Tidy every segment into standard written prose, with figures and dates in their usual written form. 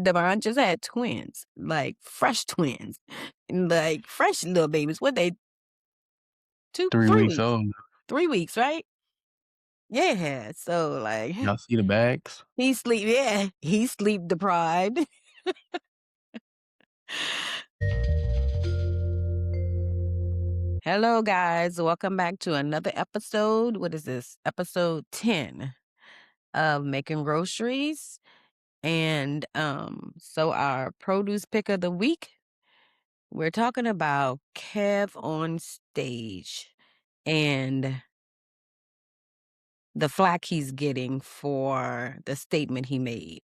Devon just had twins, like fresh twins, like fresh little babies. What they 2, 3 3 weeks weeks, old. 3 weeks, right? Yeah. So like Y'all see the bags? he's sleep deprived. Hello guys, welcome back to another episode. What is this? Episode 10 of Making Groceries. And so our produce pick of the week, we're talking about Kev on stage and the flack he's getting for the statement he made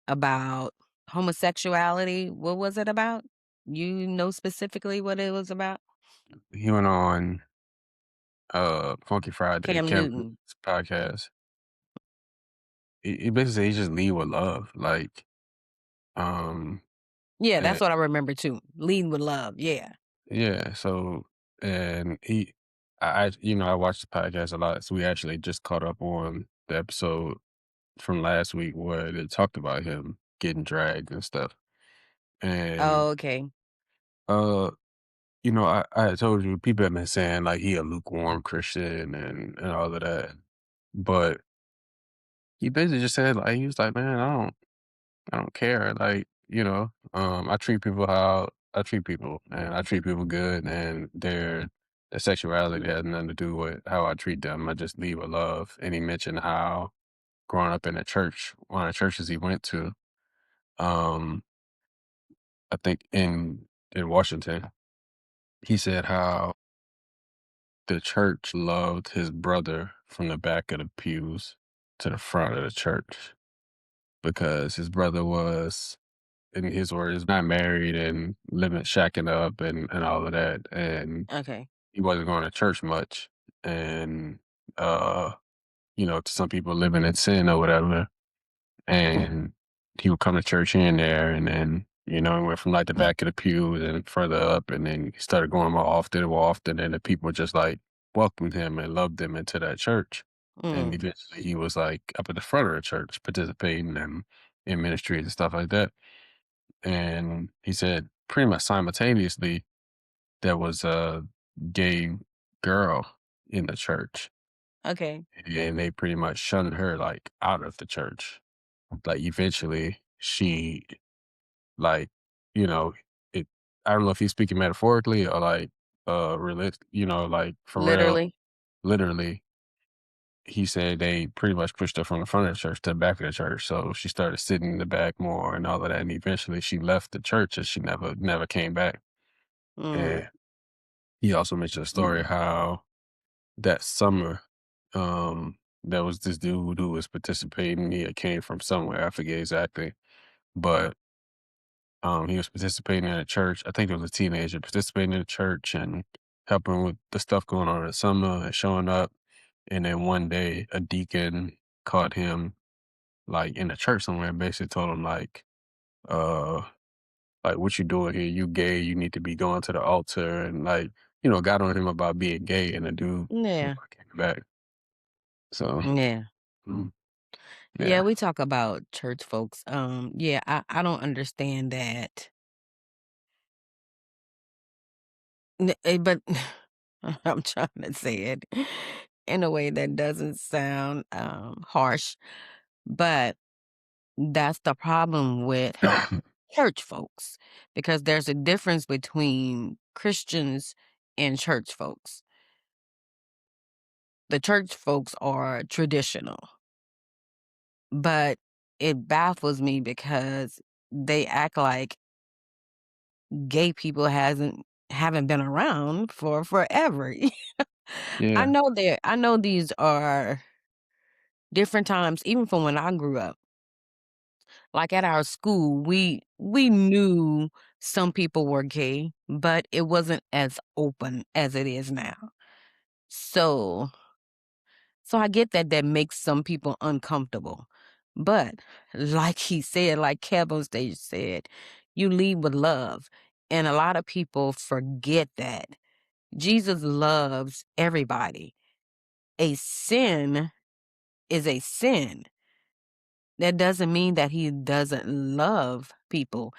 about homosexuality. What was it about? You know specifically what it was about? He went on, Funky Friday, Cam Cam Newton. Newton's podcast. He basically said he just lead with love, like, um, Yeah, that's and what I remember too. Lead with love. Yeah. yeah, so and I watched the podcast a lot, so we actually just caught up on the episode from last week where they talked about him getting dragged and stuff. And, Oh, okay. uh, I had told you people have been saying, like, he a lukewarm Christian and all of that, but he basically just said, like, he was like, "Man, I don't care, like, I treat people how I treat people, and I treat people good, and their sexuality has nothing to do with how I treat them. I just lead with love." And he mentioned how growing up in a church, one of the churches he went to, um, I think in Washington, he said how the church loved his brother from the back of the pews to the front of the church because his brother was, in his words, not married and living shacking up and all of that, and Okay. he wasn't going to church much, and, uh, to some people living in sin or whatever, and he would come to church here and there, and then, he went from, like, the back of the pews and further up, and then he started going more often, and the people just, like, welcomed him and loved him into that church, and Mm. eventually he was, like, up at the front of the church participating in ministries and stuff like that. And he said pretty much simultaneously there was a gay girl in the church, Okay. and they pretty much shunned her, like, out of the church. Like, eventually she, like, you know, it I don't know if he's speaking metaphorically or, like, like, for real, Literally. literally, he said they pretty much pushed her from the front of the church to the back of the church, so she started sitting in the back more and all of that, and eventually she left the church and she never came back. Mm. And he also mentioned a story how that summer, there was this dude who was participating. He had came from somewhere, I forget exactly, but he was participating in a church. I think it was a teenager participating in a church and helping with the stuff going on in the summer and showing up. And then one day, a deacon caught him like in a church somewhere, and basically told him uh, like, "What you doing here? You gay? You need to be going to the altar." And like, got on him about being gay, and the dude Yeah. never came back. So, Yeah. mm, Yeah, yeah, we talk about church folks. Yeah, I don't understand that. But I'm trying to say it in a way that doesn't sound harsh, but that's the problem with church folks because there's a difference between Christians and church folks. The church folks are traditional, but it baffles me because they act like gay people haven't been around for forever. yeah, I know these are different times even from when I grew up. Like at our school, we knew some people were gay, but it wasn't as open as it is now. So so I get that that makes some people uncomfortable. But like he said, like Kev on stage said, you lead with love. And a lot of people forget that. Jesus loves everybody. A sin is a sin. that doesn't mean that he doesn't love people.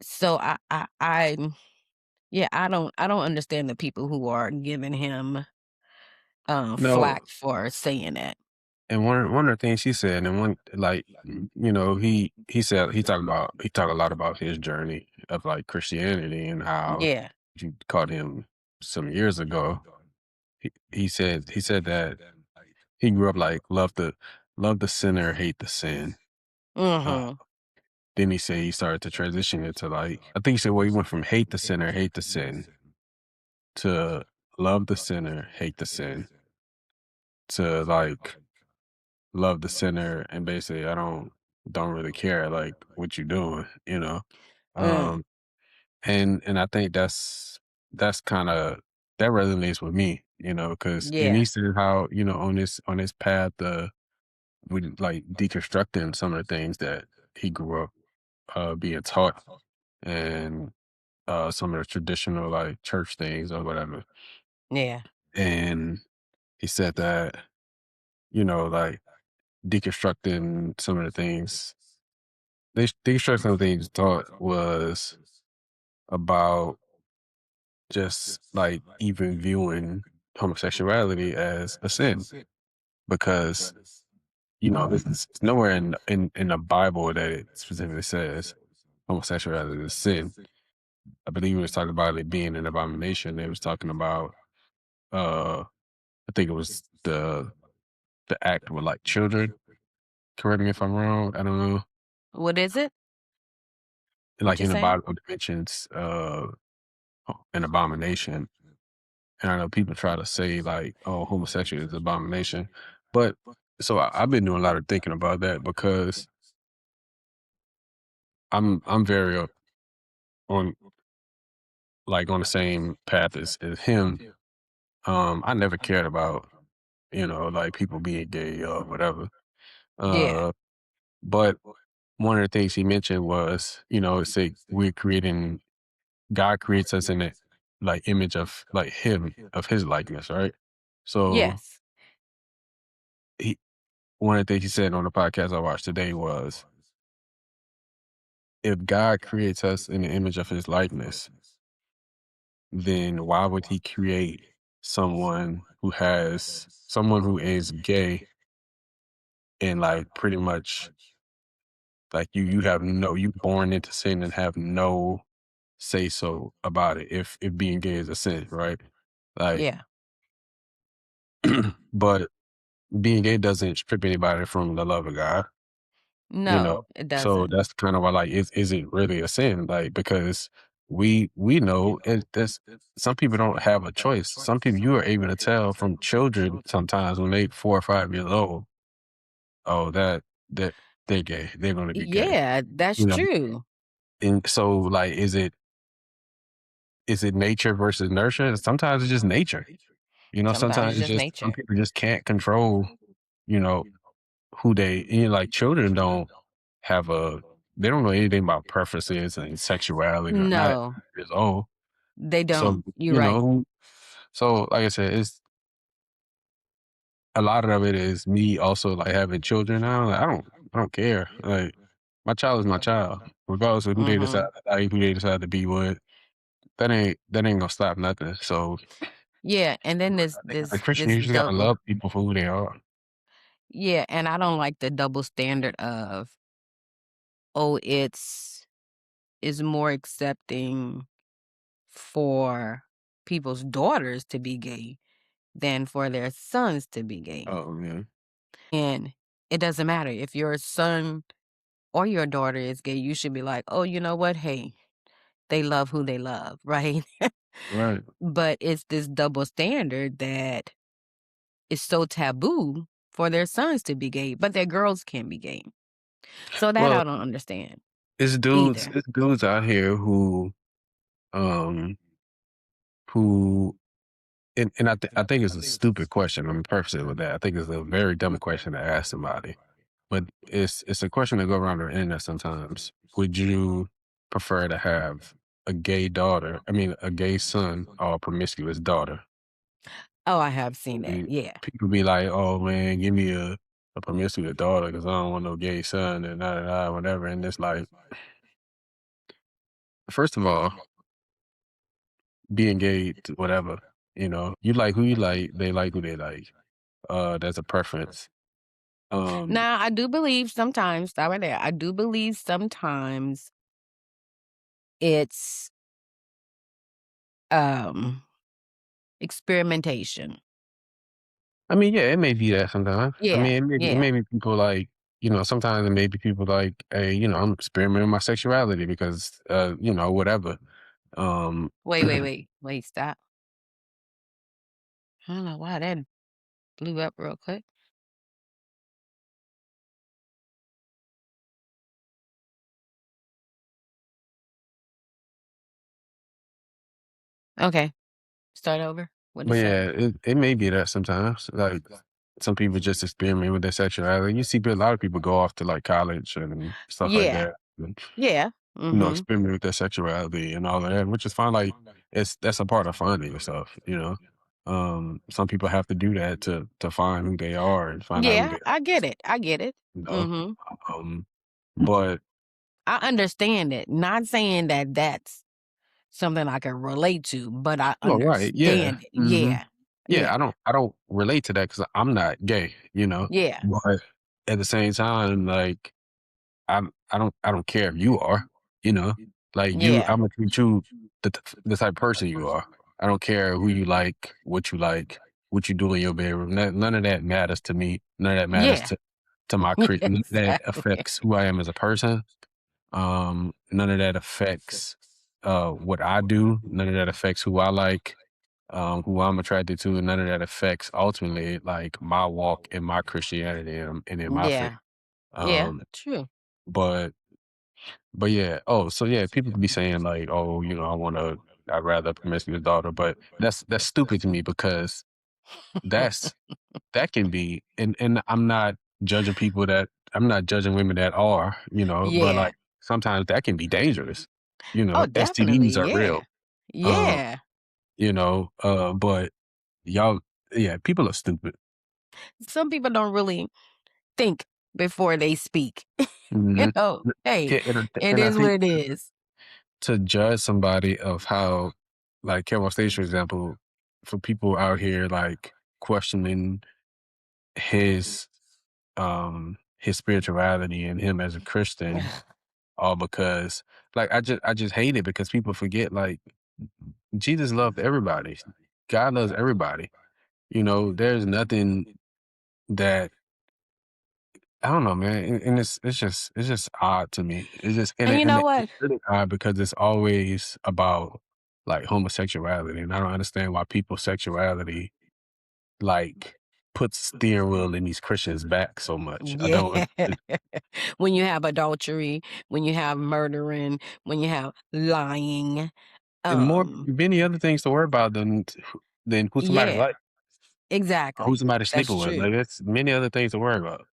So yeah, I don't understand the people who are giving him, No, flack for saying that. and one of the things he said, and one like he said he talked a lot about his journey of like Christianity and how Yeah. you caught him some years ago. He said that he grew up like love the sinner, hate the sin. Uh, Mhm. then he said he started to transition into like I think he said well he went from hate the sinner, hate the sin to love the sinner, hate the sin to like love the sinner and basically I don't really care like what you doing, you know. Mm, Um and I think that's kind of that resonates with me, you know, because and yeah, he said how, on this path with like deconstructing some of the things that he grew up being taught and some of the traditional like church things or whatever. yeah, And he said that, like deconstructing some of the things deconstructing some of the things taught was about just like even viewing homosexuality as a sin because this is nowhere in the Bible that it specifically says homosexuality is a sin. I believe it was talking about it being an abomination. It was talking about uh I think it was the act with like children. Correct me if I'm wrong. I don't know. what is it? What Like you in the say? Bible it mentions an abomination. And I know people try to say like, oh, homosexuality is an abomination. But so I've been doing a lot of thinking about that because I'm very on on the same path as him. I never cared about, like people being gay or whatever. Yeah, Uh but one of the things he mentioned was, it's like we're creating God creates us in the like image of like him, of his likeness, right? So yes, he one of the things he said on the podcast I watched today was if God creates us in the image of his likeness, then why would he create someone who is gay and like pretty much like you have you born into sin and have no say so about it if being gay is a sin, right? Like yeah. but being gay doesn't strip anybody from the love of God, you know. No, it So doesn't. that's kind of why like is it really a sin? Like because we know there's some people don't have a choice. Some people you are able to tell from children sometimes when they 4 or 5 years old, oh that they're gay. They're gonna be gay. Yeah, that's You know, true. and so like is it nature versus nurture? And sometimes it's just nature. Sometimes Sometimes it's it's just just some nature. people just can't control, you know, who like children don't have they don't know anything about preferences and sexuality, not at No, years old. they So, don't. You're right. so like I said, it's a lot of it is me also like having children now. Like, I don't care. Like my child is my child, regardless of Mhm. who they decide to be with. That ain't gonna stop nothing. So Yeah, and then this I think as a this Christian, this you just gotta double love people for who they are. yeah, and I don't like the double standard of, "Oh, it's is more accepting for people's daughters to be gay than for their sons to be gay." Oh man. And it doesn't matter if your son or your daughter is gay, you should be like, "Oh, you know what? Hey, they love who they love," right? Right. But it's this double standard that is so taboo for their sons to be gay, but their girls can be gay. So that Well, I don't understand it's either. dudes out here um who and I think it's a stupid question. I'm perfect with that. I think it's a very dumb question to ask somebody. But it's a question that go around the internet sometimes. Would you prefer to have a gay daughter? I mean, a gay son or a promiscuous daughter? Oh, I have seen that, And yeah. people be like, "Oh man, give me a." a promiscuous daughter because I don't want no gay son and da da da whatever. And it's like, first of all, being gay, whatever, you like who you like, they like who they like. That's a preference. Um, Now, I do believe sometimes stop right there. I do believe sometimes it's, um, experimentation. I mean, yeah, it may be that sometimes. I Yeah, mean, it yeah. may be people like, sometimes it may be people like, hey, I'm experimenting with my sexuality because, whatever. Um, Wait, stop. I don't know why that blew up real quick. Okay, start over. What'd you but say? yeah, it may be that sometimes. Like some people just experiment with their sexuality. You see a lot of people go off to like college and stuff like Yeah, that. And, yeah, mhm. experiment with their sexuality and all of that, which is fine. Like that's a part of finding yourself. Some people have to do that to find who they are and find out who Yeah, they I get it, I get it. you know. Mhm. Um, but I understand it, not saying that that's something I can relate to, but I well, right, yeah. understand it. Hmm. Yeah, Yeah, yeah, I don't relate to that because I'm not gay. yeah, But at the same time, like I don't care if you are, you know? Like yeah, Imma treat you the type of person you are. I don't care who you like, what you do in your bedroom. None of that matters to me. None of that matters yeah, to my none of that exactly. affects who I am as a person. None of that affects, what I do. None of that affects who I like, who I'm attracted to. None of that affects ultimately, like, my walk in my Christianity and in my faith. Yeah, yeah, Um, true. but but yeah, oh, so yeah, people could be saying like, "Oh, I'd rather a promiscuous daughter," but that's stupid to me because that's that can be and I'm not judging women that are, but Yeah. like sometimes that can be dangerous. Oh, definitely, STDs are yeah. real. Um, Yeah. but y'all yeah, people are stupid. Some people don't really think before they speak. Mhm. Hey, Yeah, it and I is what think it is. to judge somebody of how like Kevin on stage, for example, for people out here like questioning his his spirituality and him as a Christian, all because like I just hate it because people forget like Jesus loved everybody. God loves everybody. There's nothing that I don't know, man. And it's just odd to me. It's just And you and know it's what? really odd because it's always about like homosexuality, and I don't understand why people's sexuality like puts steering wheel in these Christians' back so much. I Yeah. don't. When you have adultery, when you have murdering, when you have lying, And more um, many other things to worry about than who somebody yeah, like or who exactly. somebody That's sleeping with. true. Like it's many other things to worry about.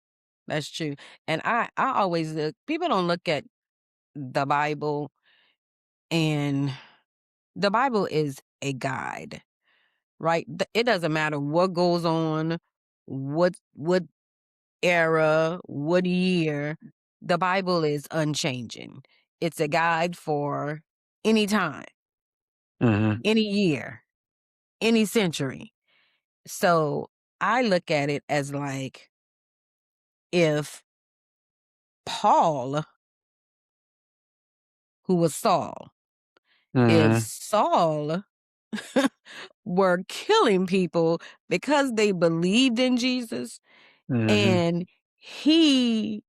That's true. And I always look people don't look at the Bible, and the Bible is a guide, right? It doesn't matter what goes on, what era, what year, the Bible is unchanging. It's a guide for any time, Mhm. any year, any century. So I look at it as like if Paul, who was Saul, if Mhm. Saul were killing people because they believed in Jesus, Mhm. and he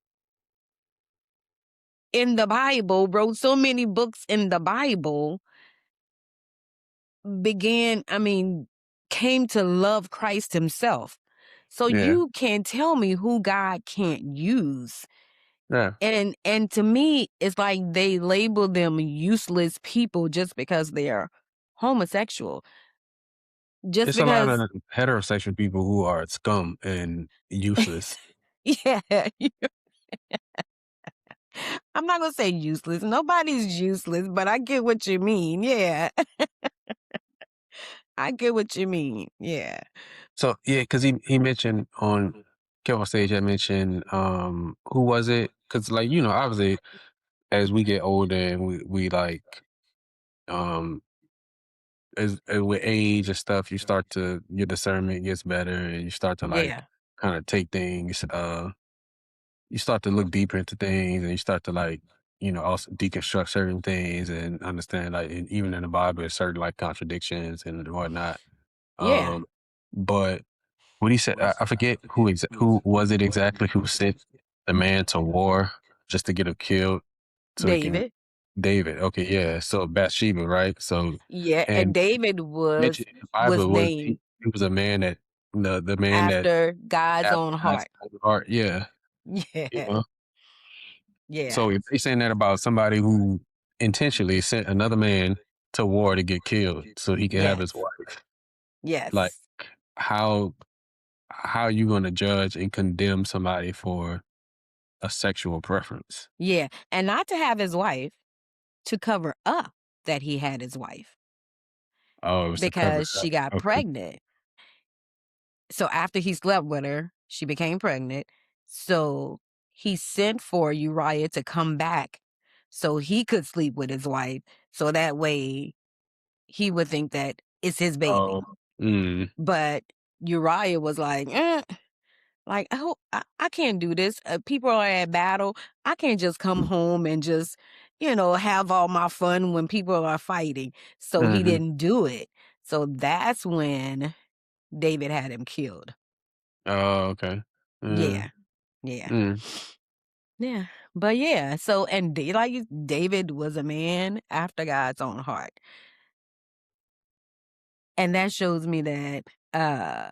in the Bible wrote so many books in the Bible, came to love Christ himself. So Yeah. you can't tell me who God can't use. Yeah. And to me, it's like they label them useless people just because they're homosexual. Just It's a lot because of heterosexual people who are scum and useless. yeah, I'm not gonna say useless. Nobody's useless, but I get what you mean. Yeah. I get what you mean. Yeah. So yeah, because he mentioned on came on stage and mentioned, who was it? Because like, obviously as we get older and we like, um, with age and stuff, you start to your discernment gets better and you start to like Yeah. kind of take things, you start to look deeper into things and you start to like, also deconstruct certain things and understand like even in the Bible there's certain like contradictions and whatnot. Yeah. Um, but when he said, I forget who was it exactly who sent the man to war just to get him killed so he can David. David. Okay, yeah. So Bathsheba, right? So Yeah, and and David mentioned in the was Bible was named he was a man that the man that after God's after own God's heart. own heart. Yeah. You Yeah. know. Yeah. So if they saying that about somebody who intentionally sent another man to war to get killed so he can have his Yes. wife, like Yes. how how you gonna judge and condemn somebody for a sexual preference? Yeah, and not to have his wife, to cover up that he had his wife Oh, it was to cover because it she up. got Okay. pregnant. So after he slept with her, she became pregnant. So he sent for Uriah to come back so he could sleep with his wife. So that way he would think that it's his baby. Oh, mm, But Uriah was like, oh, I can't do this. People are at battle. I can't just come home and just, have all my fun when people are fighting. So he mhm. didn't do it. So that's when David had him killed. Oh, okay. Yeah. Mm, Yeah. mm, Yeah. But yeah, so and David was a man after God's own heart. And that shows me that uh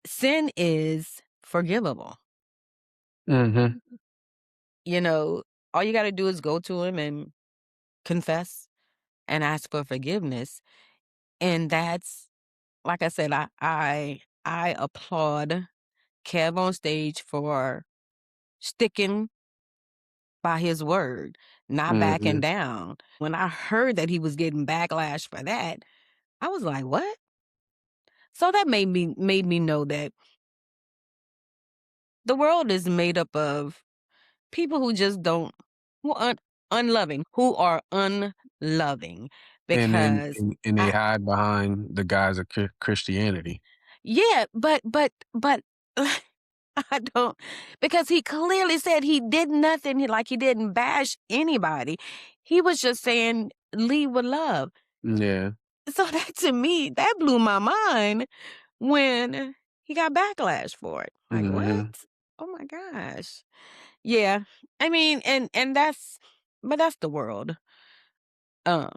sin is forgivable. mhm, You know, all you got to do is go to him and confess and ask for forgiveness. And that's like I said, I applaud Kev on stage for sticking by his word, not backing mhm. down. When I heard that he was getting backlash for that, I was like, "What?" So that made me know that the world is made up of people who just don't who are unloving, who are unloving And then because and they I hide behind the guise of Christianity. yeah, but I don't because he clearly said he did nothing. He didn't bash anybody. He was just saying lead with love. Yeah. So that to me, that blew my mind when he got backlash for it. Like what? Mhm. Oh my gosh. Yeah. I mean, and that's the world. Um,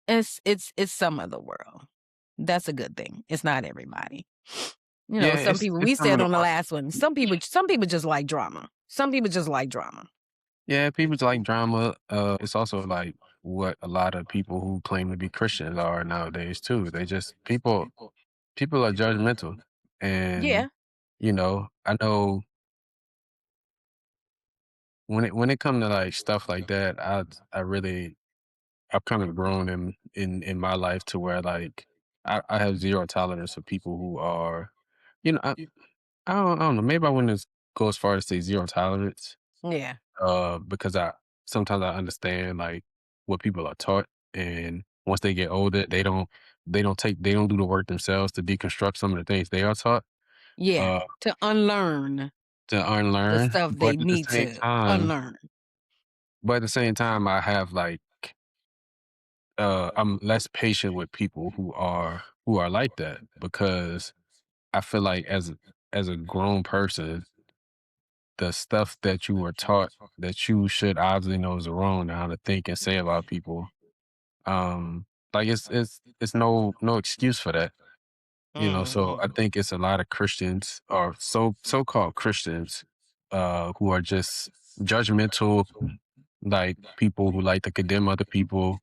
it's some of the world. That's a good thing. It's not everybody. Yeah, Some people it's we some of said the on the work. last one, some people just like drama. Some people just like drama. Yeah, people like drama. It's also like what a lot of people who claim to be Christians are nowadays too. They just people are judgmental, and Yeah. I know when it comes to like stuff like that, I really I've kind of grown in my life to where like I have zero tolerance for people who are, you know, I, I don't know. Maybe I wouldn't go as far as say zero tolerance, Yeah. because I sometimes I understand like what people are taught, and once they get older, they don't do the work themselves to deconstruct some of the things they are taught, Yeah. uh, To unlearn to the unlearn. stuff they need to unlearn. But at the same time, I have like I'm less patient with people who are like that because I feel like as a grown person, the stuff that you were taught that you should obviously know is wrong now to think and say about people. Like it's no excuse for that. So I Mhm. think it's a lot of Christians or so-called Christians who are just judgmental, like people who like to condemn other people.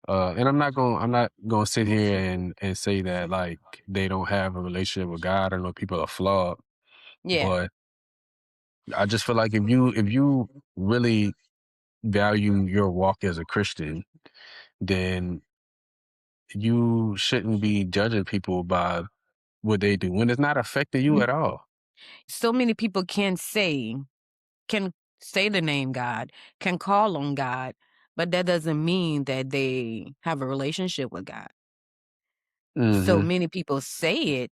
And I'm not gonna sit here and say that like they don't have a relationship with God. I know people are flawed, Yeah. but I just feel like if you really value your walk as a Christian, then you shouldn't be judging people by what they do when it's not affecting you at all. So many people can say the name God, can call on God, but that doesn't mean that they have a relationship with God. So Mhm. many people say it,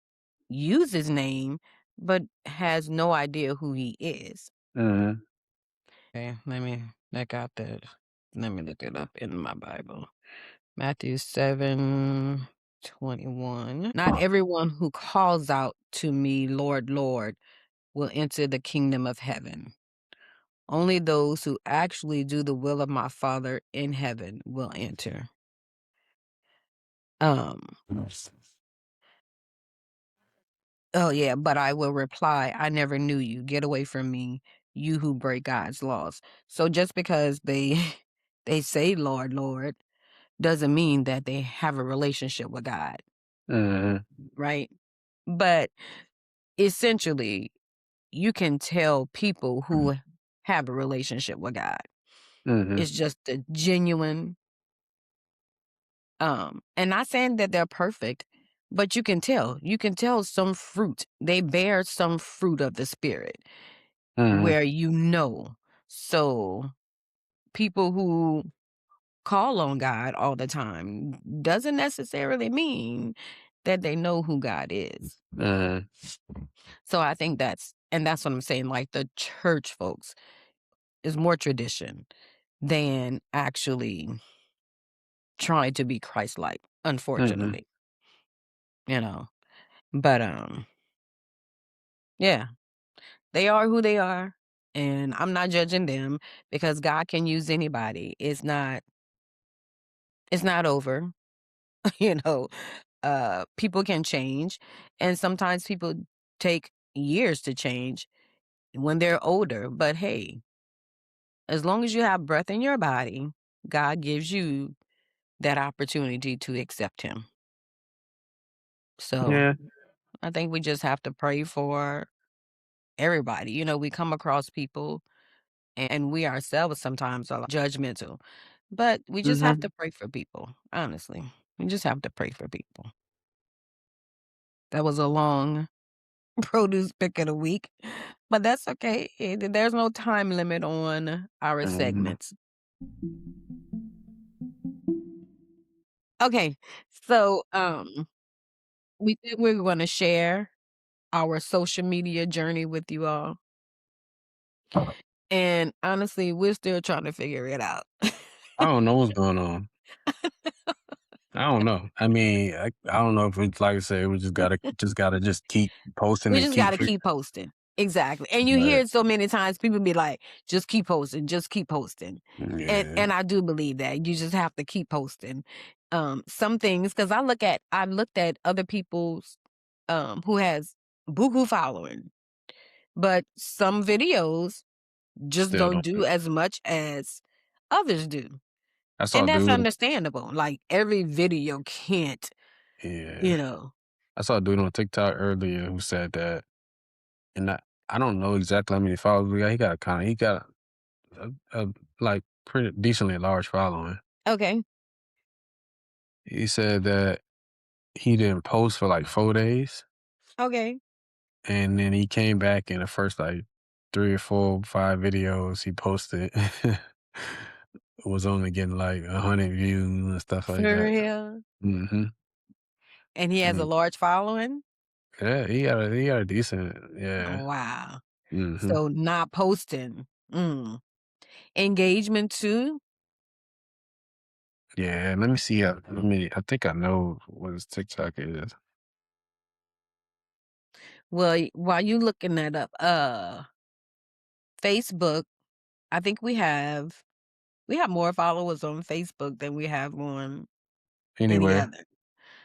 use his name, but has no idea who he is. Mhm. Okay, I got that. Let me look it up in my Bible. Matthew 7:21. Not everyone who calls out to me, Lord, Lord, will enter the kingdom of heaven. Only those who actually do the will of my Father in heaven will enter. Um, oh yeah, but I will reply, I never knew you. Get away from me, you who break God's laws. So just because they they say Lord, Lord, doesn't mean that they have a relationship with God, Mhm. right? But essentially, you can tell people who have a relationship with God. Mhm. It's just a genuine, and not saying that they're perfect, but you can tell. You can tell some fruit. They bear some fruit of the spirit Mhm. where you know. So people who call on God all the time doesn't necessarily mean that they know who God is. Mhm. So I think that's what I'm saying. Like the church folks is more tradition than actually trying to be Christ-like, Mhm. unfortunately, you know. But yeah, they are who they are, and I'm not judging them because God can use anybody. It's not over, you know. People can change, and sometimes people take years to change when they're older. But hey, as long as you have breath in your body, God gives you that opportunity to accept him. So Yeah. I think we just have to pray for everybody. We come across people and we ourselves sometimes are judgmental, but we just have Mhm. to pray for people, honestly. We just have to pray for people. That was a long produce pick of the week, but that's okay. There's no time limit on our Mhm. segments. Okay, so we think we're going to share our social media journey with you all. And honestly, we're still trying to figure it out. I don't know what's going on. I don't know. I mean, I don't know if it's like I said, we just gotta just keep posting We and just keep gotta keep posting. Exactly. And you hear but it so many times, people be like, just keep posting, just keep posting. And yeah, and I do believe that. You just have to keep posting. Some things, because I looked at other people's who has buku following, but some videos just still don't don't do as much as others do. I saw And a that's dude understandable. Like every video can't, yeah. you know. I saw a dude on TikTok earlier who said that and I don't know exactly how many followers we got. He got a like pretty decently large following. Okay. He said that he didn't post for like 4 days. Okay. And then he came back in the first, like, 3 or 4, 5 videos he posted was only getting, like, 100 views and stuff like For that. real. Mhm. And he has a And large following? yeah, he got a decent yeah. Wow. Mhm. So not posting. Engagement too? Yeah, let me see, I think I know what his TikTok is. Well, while you looking that up, Facebook, I think we have more followers on Facebook than we have on any Anywhere. other.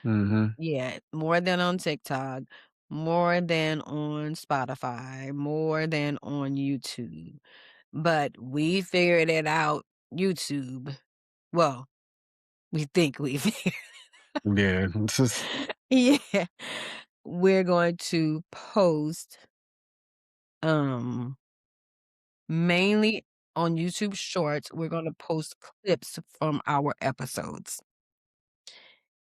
Mhm. Yeah, more than on TikTok, more than on Spotify, more than on YouTube. But we figured it out YouTube. Well, we think we figured. Yeah, this is Yeah. We're going to post um mainly on YouTube Shorts. We're going to post clips from our episodes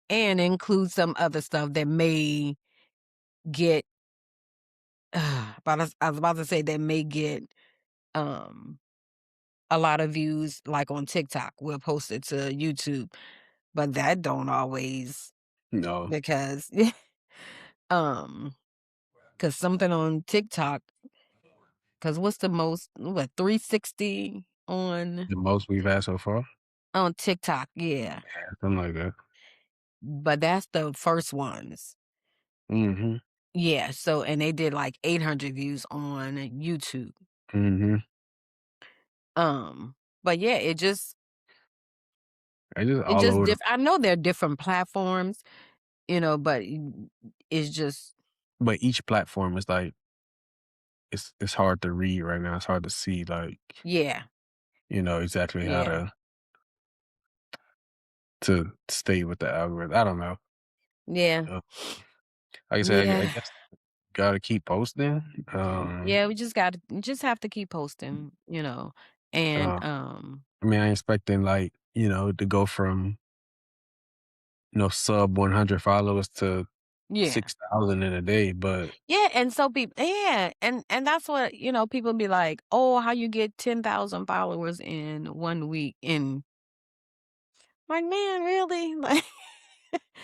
and include some other stuff that may get but I was about to say they may get, um, a lot of views, like, on TikTok. We'll post it to YouTube, but that don't always No, because um, because something on TikTok. Because what's the most what, 360 the most we've had so far? on TikTok, yeah, Yeah, something like that. but that's the first ones. Mhm, Yeah, so and they did, like, 800 views on YouTube. mhm. Um, but yeah, They just it all just over the I know they're different platforms, but it's just but each platform is like it's hard to read right now. It's hard to see, like, yeah, exactly how yeah, to stay with the algorithm. I don't know. yeah, Uh, like I said, I yeah, guess gotta keep posting. yeah, we just have to keep posting, and, Uh, I mean, I ain't expecting like, to go from, sub 100 followers to yeah. 6,000 in a day, but Yeah, and so people yeah, and that's what, people be like, "Oh, how you get 10,000 followers in 1 week?" And like, "Man, really?" Like,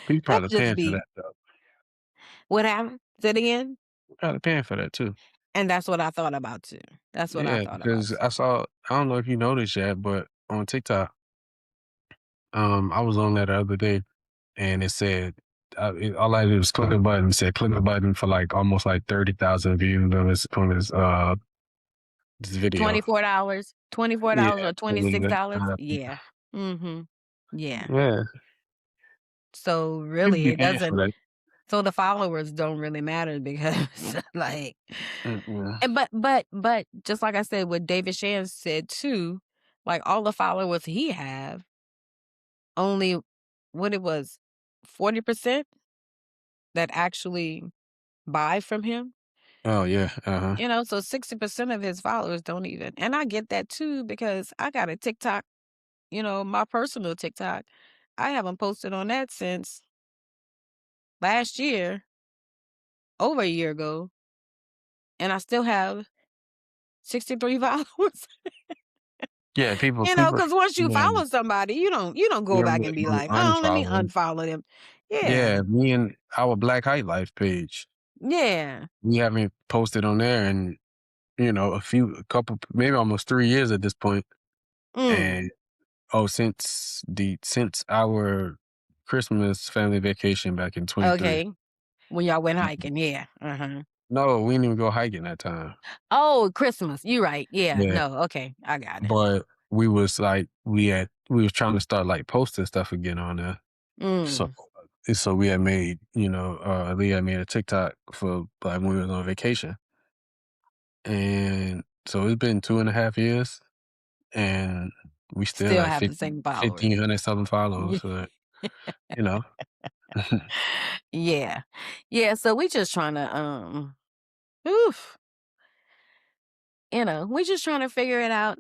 people that probably just paying for be that though. what happened? Say it again? Probably paying for that too. And that's what I thought about too. That's what I Yeah, thought about because too. I don't know if you noticed yet, but on TikTok, I was on there the other day and it said, all I did was click a button. It said click a button for like almost like 30,000 views on this video. $24, Yeah, $24 or and $26? Yeah. Mhm. Yeah. yeah, So, people really, be it paying for doesn't that. so the followers don't really matter because, like Mm-mm. and but just like I said, what David Shan said too, like, all the followers he have, only what it was, 40% that actually buy from him, Oh yeah, uh-huh. so 60% of his followers don't even and I get that too because I got a TikTok, my personal TikTok. I haven't posted on that since last year, over a year ago, and I still have 63 followers. Yeah, people, Because once you yeah, follow somebody, you don't go you back don't and really be go like, "Oh, let me unfollow 'em. unfollow them." Yeah. Yeah, me and our Black Height Life page, Yeah. we haven't posted on there in, a couple, maybe almost 3 years at this point. Mm. And since our Christmas family vacation back in 23. Okay. When y'all went Mhm. hiking, yeah. Uh-huh. No, we didn't even go hiking that time. Oh, Christmas. You right. Yeah. Yeah, No, okay. I got it. but we was trying to start like posting stuff again on there. So Mm. so we had made, Leah had made a TikTok for like when we was on vacation. And so it's been 2.5 years and we still Still have have the 50 same followers. 1,500 something followers. Yeah. So, you know. Yeah. Yeah, so we just trying to, oof, we just trying to figure it out.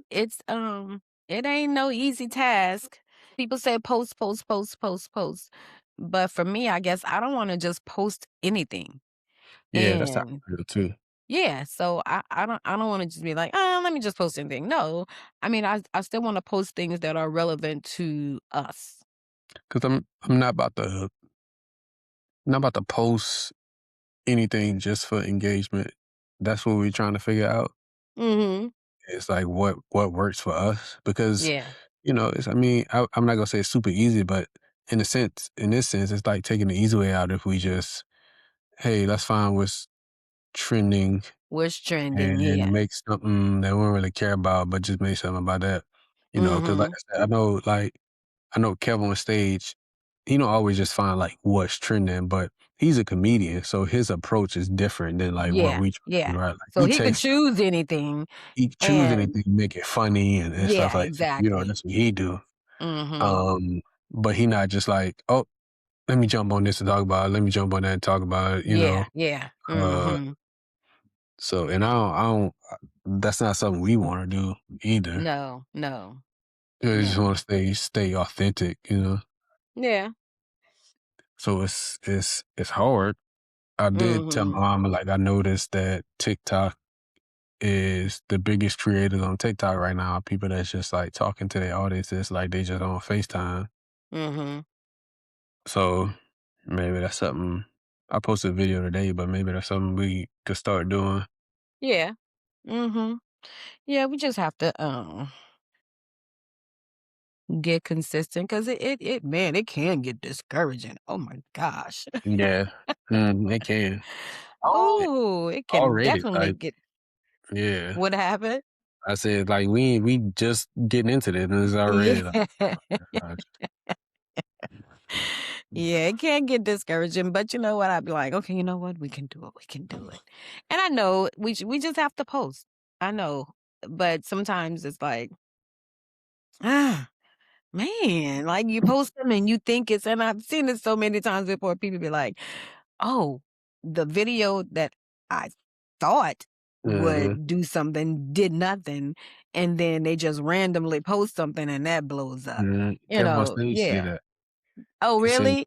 It ain't no easy task. People say post, post, post, post, post. But for me, I guess I don't wanna just post anything. Yeah, that's how And I feel too. yeah, so I don't wanna just be like, "Oh, let me just post anything." No. I mean, I still wanna post things that are relevant to us. Because I'm not about to post anything just for engagement. That's what we're trying to figure out. Mhm. It's like what works for us because, Yeah. it's, I mean, I'm not gonna say it's super easy, but in this sense, it's like taking the easy way out if we just, hey, let's find what's trending What's trending? and Yeah. make something that we don't really care about, but just make something about that. Because like Mhm. I said, I know Kevin on stage, he don't always just find like what's trending, but he's a comedian, so his approach is different than like what Yeah, we try to yeah. do, right? Like So he could choose anything he choose and anything, make it funny and stuff yeah, like that. exactly. That's what he do. Mhm. Um, but he not just like, oh, let me jump on this and talk about it. Let me jump on that and talk about it. Yeah, yeah. Uh, Mhm. so and that's not something we want to do either. No, no. We just No. want to stay authentic. Yeah. So it's hard. I did tell my Mhm. mom, like, I noticed that TikTok is the biggest creators on TikTok right now, people that's just, like, talking to their audiences like they just on FaceTime. Mhm. So, maybe that's something I posted a video today, but maybe that's something we could start doing. Yeah. Mhm. Yeah, we just have to, get consistent because it man, it can get discouraging. Oh my gosh. Yeah. It can. It Oh, it can already, definitely like get yeah. what happened? I said, like, we just getting into this, and it's Yeah. already like, gosh. Yeah, it can get discouraging, but you know what? I'd be like, "Okay, you know what? We can do it. We can do it." And I know we just have to post. I know, but sometimes it's like, ah, man, like you post them and you think it's, and I've seen it so many times before. People be like, "Oh, the video that I thought Mhm. would do something did nothing," and then they just randomly post something and that blows up. Mhm. You Kevin on know? stage say Yeah. that. Oh, He said really?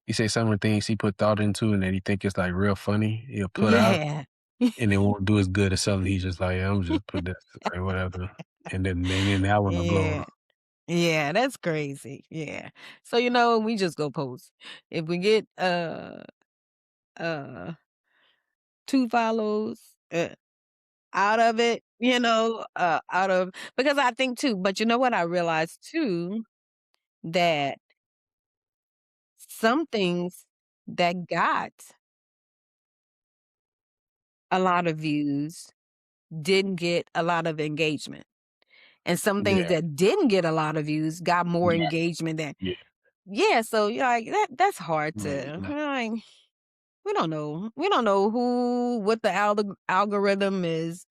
he said some of the things he put thought into and that he think is, like, real funny, he'll put out, Yeah. and it won't do as good as something he's just like, "Yeah, Imma just put this, like, whatever," and then that one will blow Yeah. up. Yeah, that's crazy. Yeah. So, we just go post. If we get, uh, 2 follows, out of it, out of because I think too, but you know what I realized too, that some things that got a lot of views didn't get a lot of engagement. And some things Yeah. that didn't get a lot of views got more Yeah. engagement than. Yeah. Yeah, so you're like that's hard Right, to like like, we don't know. We don't know what the algorithm is,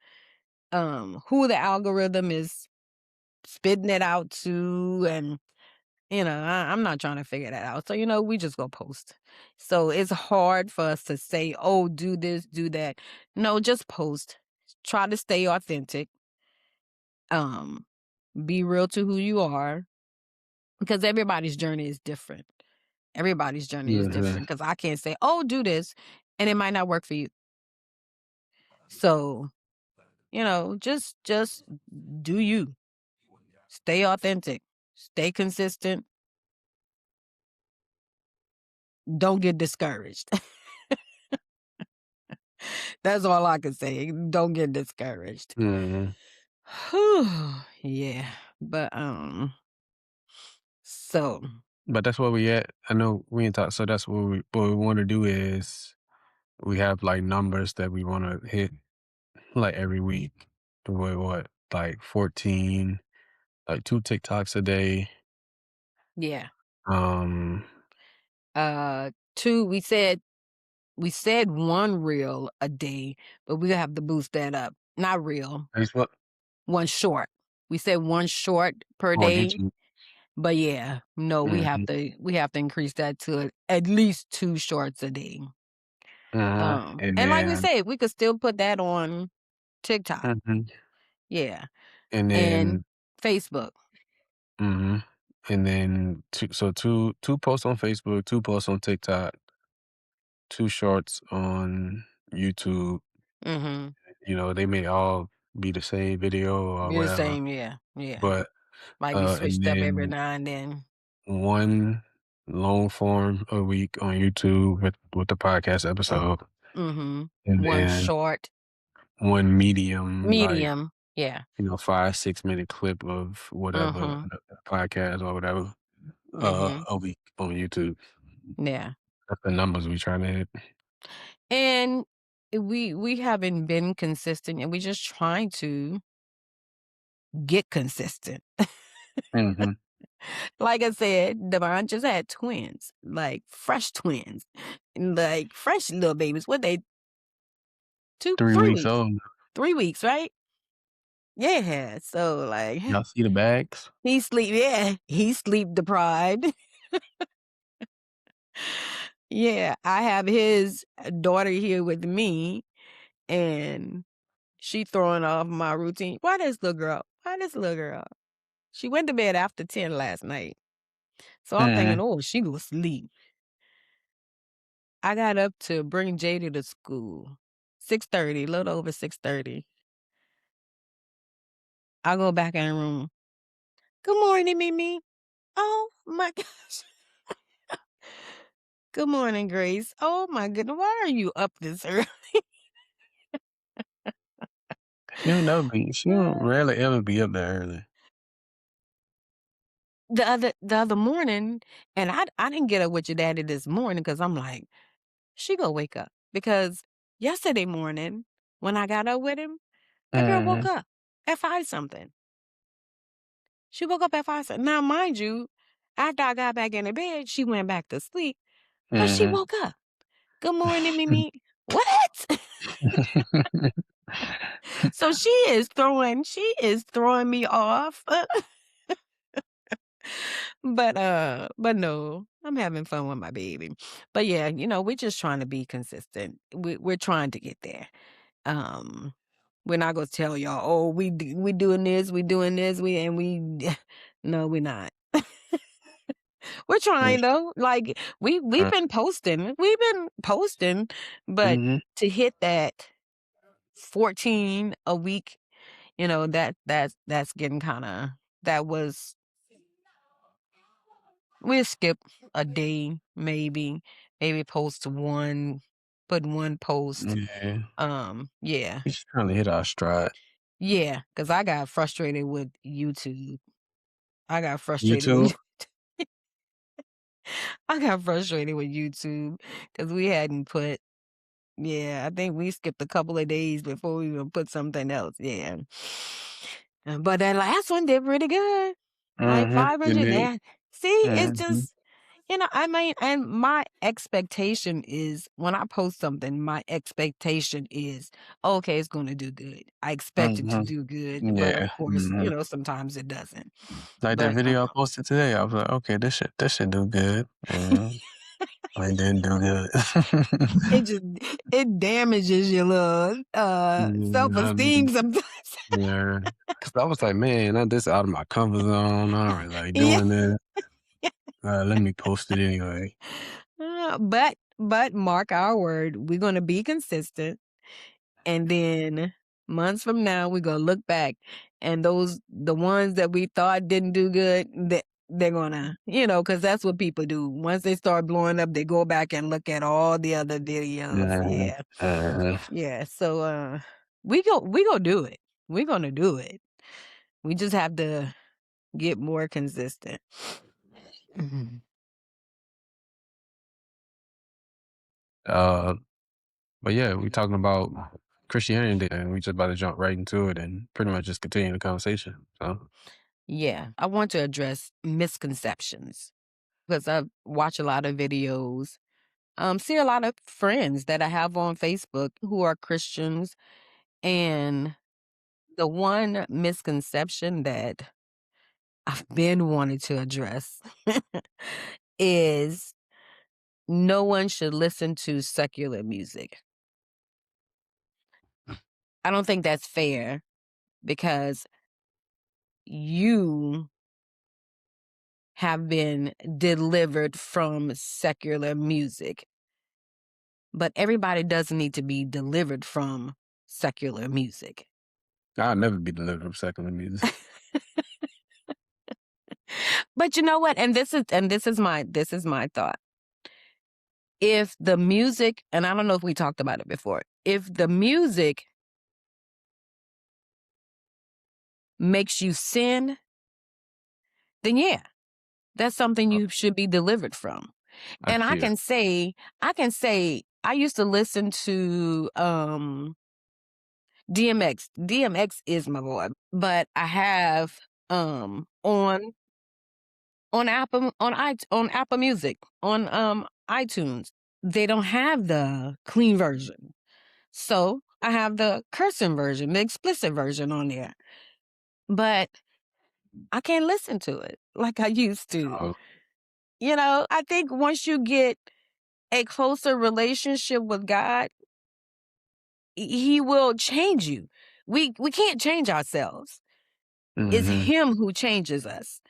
who the algorithm is spitting it out to, and I'm not trying to figure that out. So, we just go post. So it's hard for us to say, oh, do this, do that. No, just post. Try to stay authentic. Um, be real to who you are because everybody's journey is different. Everybody's journey is mhm. different because I can't say, oh, do this, and it might not work for you. So, just do you. Stay authentic. Stay consistent. Don't get discouraged. That's all I can say. Don't get discouraged. Mhm. Whew, yeah. But so But that's where we at. I know we ain't talk so that's what we wanna do is we have, like, numbers that we wanna hit, like, every week. What, like, 14, like, 2 TikToks a day, yeah. um, Two, we said one reel a day, but we have to boost that up. Not real, Facebook one short. We said one short per on day. YouTube. But yeah, no, Mhm. we have to increase that to at least 2 shorts a day. And And like we then said, we could still put that on TikTok. mhm, Yeah. and And then Facebook. mhm, and then 2 posts on Facebook, 2 posts on TikTok, 2 shorts on YouTube. Mhm. They may all be the same video or You're the whatever, same, yeah. Yeah. but, Might be and switched up every then now and then. 1 long form a week on YouTube with the podcast episode, Mhm. and One then short, 1 medium, like, medium. Yeah. 5, 6-minute clip of whatever, Mhm. the podcast or whatever, Mhm. a week on YouTube. Yeah. That's the numbers we trying to hit. And we haven't been consistent and we're just trying to get consistent. Mhm. Like I said, Devon just had twins, like fresh twins, like fresh little babies. What they 2, 3 3 weeks weeks, old. 3 weeks, right? Yeah. So like Y'all see the bags? he's sleep deprived. Yeah, I have his daughter here with me, and she throwing off my routine. Why this little girl? Why this little girl? She went to bed after 10 last night. So I'm thinking, Mhm. oh, she go sleep. I got up to bring JD to school. 6:30, a little over 6:30. I go back in the room. Good morning, Mimi. Oh my gosh. Good morning, Grace. Oh my goodness. Why are you up this early? She don't rarely ever be up there early. The other morning, and I didn't get up with your daddy this morning because I'm like, she gonna wake up. Because yesterday morning, when I got up with him, the girl woke Mhm, up at 5 something. She woke up at 5 something. Now, mind you, after I got back in the bed, she went back to sleep, but she mhm. woke up. Good morning, Mimi. What? So she is throwing me off. But no, I'm having fun with my baby. But yeah, we're just trying to be consistent. We're trying to get there. Um, we're not gonna tell y'all, oh, we doing this, we doing this, no, we're not. We're trying though. Like we've been posting, but Mhm. to hit that 14 a week, that's getting kind of that was we'll skip a day, maybe post one, put one post. Yeah. Yeah. We just trying to hit our stride. Yeah, because I got frustrated with YouTube. I got frustrated YouTube? with I got frustrated with YouTube because we hadn't put yeah, I think we skipped a couple of days before we even put something else. Yeah. But that last one did pretty good. Like Mhm. It 500. did. Yeah. See, it's Mhm. just, I mean, and my expectation is when I post something, my expectation is, okay, it's going to do good. I expect it to Mhm. do good. But of Yeah. course, Mhm. sometimes it doesn't. Like that But video I posted today, I was like, "Okay, this should do good." It didn't do good. it just, it damages your little self-esteem sometimes. Yeah. 'Cause I was like, "Man, this out of my comfort zone. I don't really like Yeah. doing this. Let me post it anyway." But mark our word, we're gonna be consistent, and then months from now, we're gonna look back, and the ones that we thought didn't do good, they're gonna, because that's what people do. Once they start blowing up, they go back and look at all the other videos. Mhm. Yeah, Mhm. yeah. So, we go do it. We're gonna do it. We just have to get more consistent. Mhm. Uh, but yeah, we talking about Christianity, and we just about to jump right into it and pretty much just continue the conversation. So, Yeah, I want to address misconceptions because I watch a lot of videos, see a lot of friends that I have on Facebook who are Christians, and the one misconception that I've been wanting to address is no one should listen to secular music. I don't think that's fair because you have been delivered from secular music, but everybody doesn't need to be delivered from secular music. I'll never be delivered from secular music. But you know what? And this is my thought. If the music, and I don't know if we talked about it before, if the music makes you sin, then yeah, that's something Uh, you should be delivered from. I And I feel. can say, I used to listen to DMX. DMX is my boy, but I have on Apple Music, on iTunes, they don't have the clean version. So I have the cursing version, the explicit version on there. But I can't listen to it like I used to. Uh, I think once you get a closer relationship with God, he will change you. We can't change ourselves. It's mhm. him who changes us.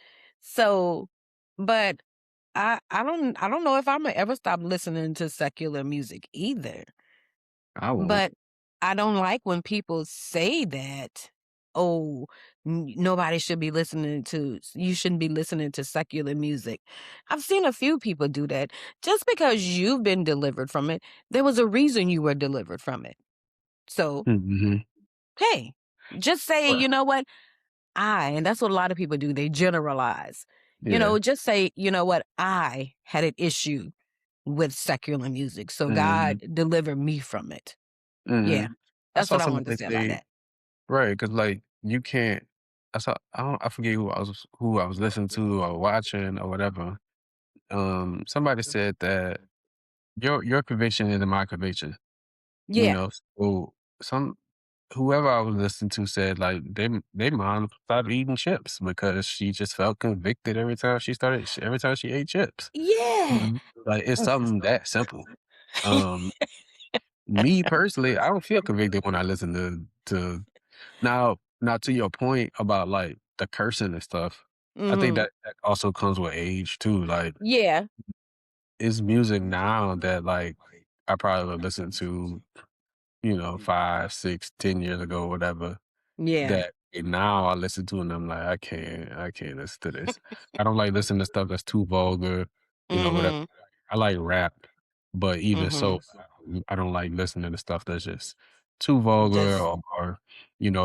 So, but I don't know if Imma ever stop listening to secular music either, I won't. but I don't like when people say that, "Oh, nobody should be listening to you shouldn't be listening to secular music." I've seen a few people do that. Just because you've been delivered from it, there was a reason you were delivered from it. So, Mhm. hey, just say, Right. "You know what? And that's what a lot of people do, they generalize. Yeah. Just say, "You know what? I had an issue with secular music, so God Mhm. delivered me from it." Yeah, Mhm. I that's saw what I wanted to somebody say about say that. right, cause like, you can't I forget who I was listening to or watching or whatever. Somebody said that your conviction isn't my conviction, you Yeah. know? So, some whoever I was listening to said, like, they mom started eating chips because she just felt convicted every time she ate chips. Yeah. Mhm. Like, it's something that simple. Um, Me personally, I don't feel convicted when I listen to now to your point about, like, the cursing and stuff, I think Mhm. that also comes with age too, like, Yeah. it's music now that, like, I probably would listen to, 5, 6, 10 years ago, whatever, Yeah. that now I listen to and I'm like, I can't listen to this. I don't like listening to stuff that's too vulgar, whatever. Mhm. I like rap, but even so, Mhm. I don't like listening to stuff that's just too vulgar Just or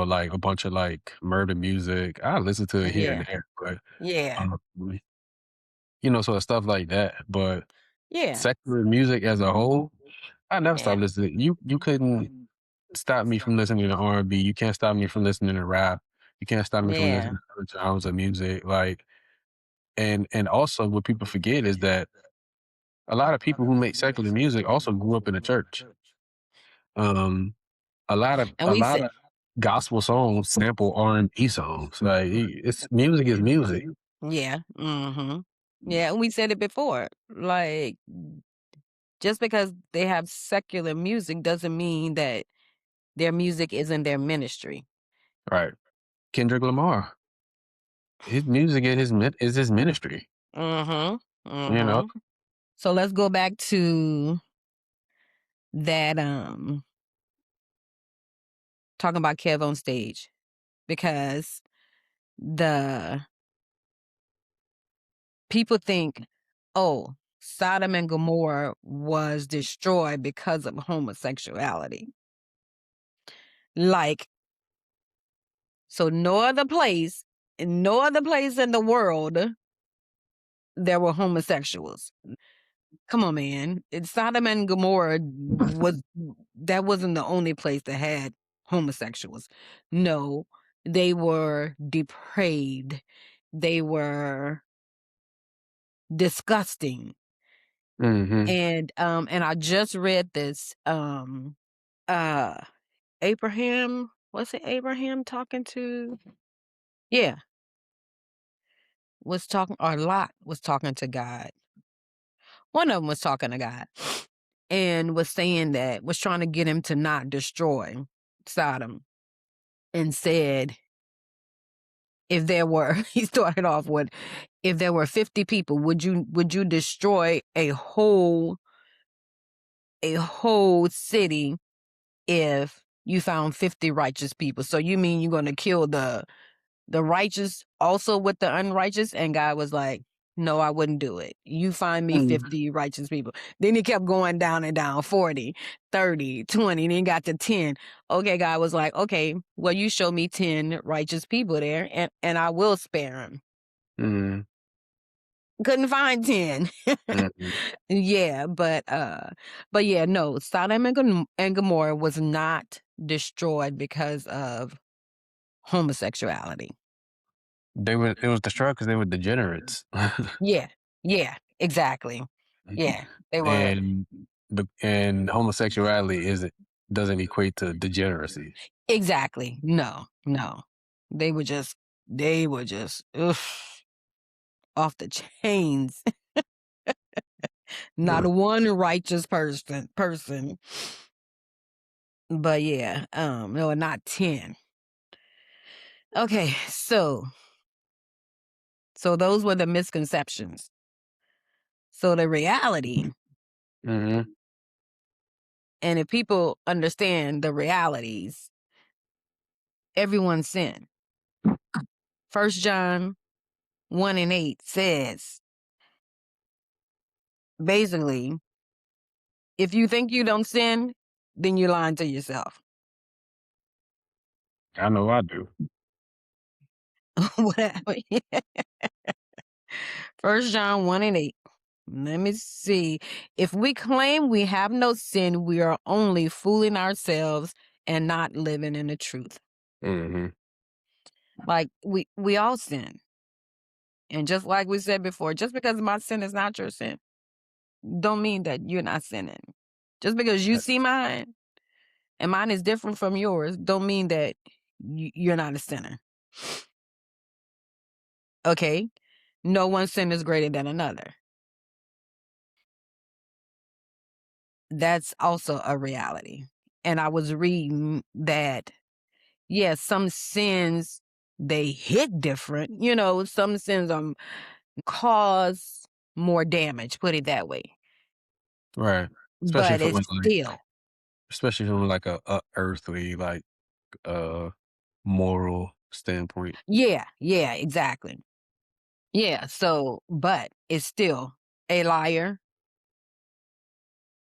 like a bunch of like murder music. I listen to it here and yeah. there, but Yeah. um, so it's stuff like that. But Yeah. secular music as a whole, I never Yeah. stopped listening. You couldn't stop me from listening to R&B. You can't stop me from listening to rap. You can't stop me from Yeah. listening to other genres of music. Like, and also what people forget is that a lot of people who make secular music also grew up in the church. Um, a lot of And a we lot said of gospel songs sample R&B songs. Like, it's music is music. yeah. Mhm. Yeah, and we said it before, like, just because they have secular music doesn't mean that their music isn't their ministry. Right. Kendrick Lamar, his music is his ministry. Mhm. You know. Mhm. So let's go back to that, talking about Kev on stage because the people think, "Oh, Sodom and Gomorrah was destroyed because of homosexuality." Like, so no other place in the world there were homosexuals. Come on, man. Sodom and Gomorrah that wasn't the only place that had homosexuals. No, they were depraved. They were disgusting. Mhm. And I just read this uh Abraham, was it Abraham talking to? Yeah, was talking or Lot was talking to God. One of them was talking to God and was saying that was trying to get him to not destroy Sodom and said if there were he started off with if there were 50 people would you destroy a whole city if you found 50 righteous people? So you mean you're going to kill the righteous also with the unrighteous? And God was like, no, I wouldn't do it. You find me Mhm. 50 righteous people. Then he kept going down and down 40, 30, 20, then got to 10. Okay, God was like, okay, well, you show me 10 righteous people there and I will spare him. Mhm. Couldn't find 10. Mhm. Yeah, but yeah, no, Sodom and Gomorrah was not destroyed because of homosexuality. It was destroyed because they were degenerates. Yeah. Yeah, exactly. Yeah, they were And and homosexuality doesn't equate to degeneracy. exactly. No, no. They were just oof, off the chains. Not one righteous person. But yeah, no, not 10. Okay, so those were the misconceptions. So the reality, Mhm. and if people understand the realities, everyone sin. First John 1 and 8 says, basically, if you think you don't sin, then you're lying to yourself. I know I do. Whatever. First John 1 and 8. Let me see. If we claim we have no sin, we are only fooling ourselves and not living in the truth. Mhm. Like we all sin. And just like we said before, just because my sin is not your sin, don't mean that you're not sinning. Just because you see mine and mine is different from yours, don't mean that you're not a sinner. Okay? No one sin is greater than another. That's also a reality. And I was reading that, yes, some sins they hit different. Some sins cause more damage, put it that way. Right. Especially But from it's like still, a earthly, like, uh, moral standpoint. yeah, yeah, exactly. Yeah, so but it's still a liar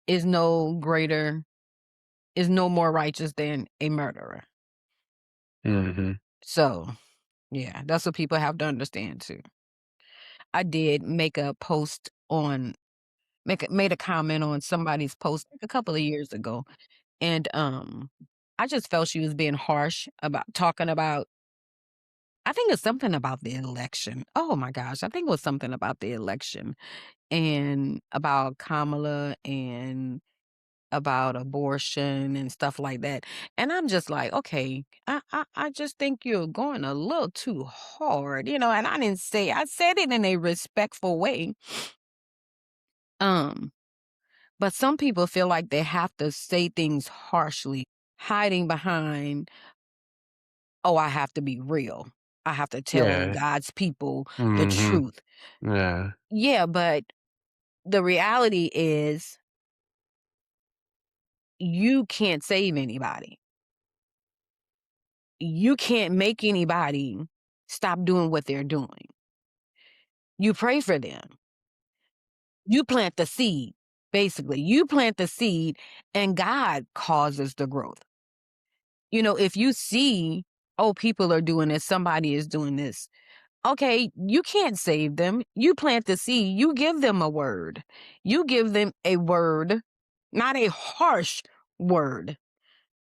is no greater, is no more righteous than a murderer. Mhm. So, yeah, that's what people have to understand too. I did make a post on made a comment on somebody's post a couple of years ago, and I just felt she was being harsh about talking about, I think it's something about the election. Oh my gosh, I think it was something about the election and about Kamala and about abortion and stuff like that. And I'm just like, okay, I just think you're going a little too hard, and I didn't say, I said it in a respectful way. Um, but some people feel like they have to say things harshly, hiding behind, oh, I have to be real. I have to tell Yeah. God's people the Mhm. truth. Yeah. Yeah, but the reality is you can't save anybody. You can't make anybody stop doing what they're doing. You pray for them. You plant the seed, basically. You plant the seed and God causes the growth. If you see, oh, people are doing this, somebody is doing this. Okay, you can't save them. You plant the seed, you give them a word. You give them a word, not a harsh word,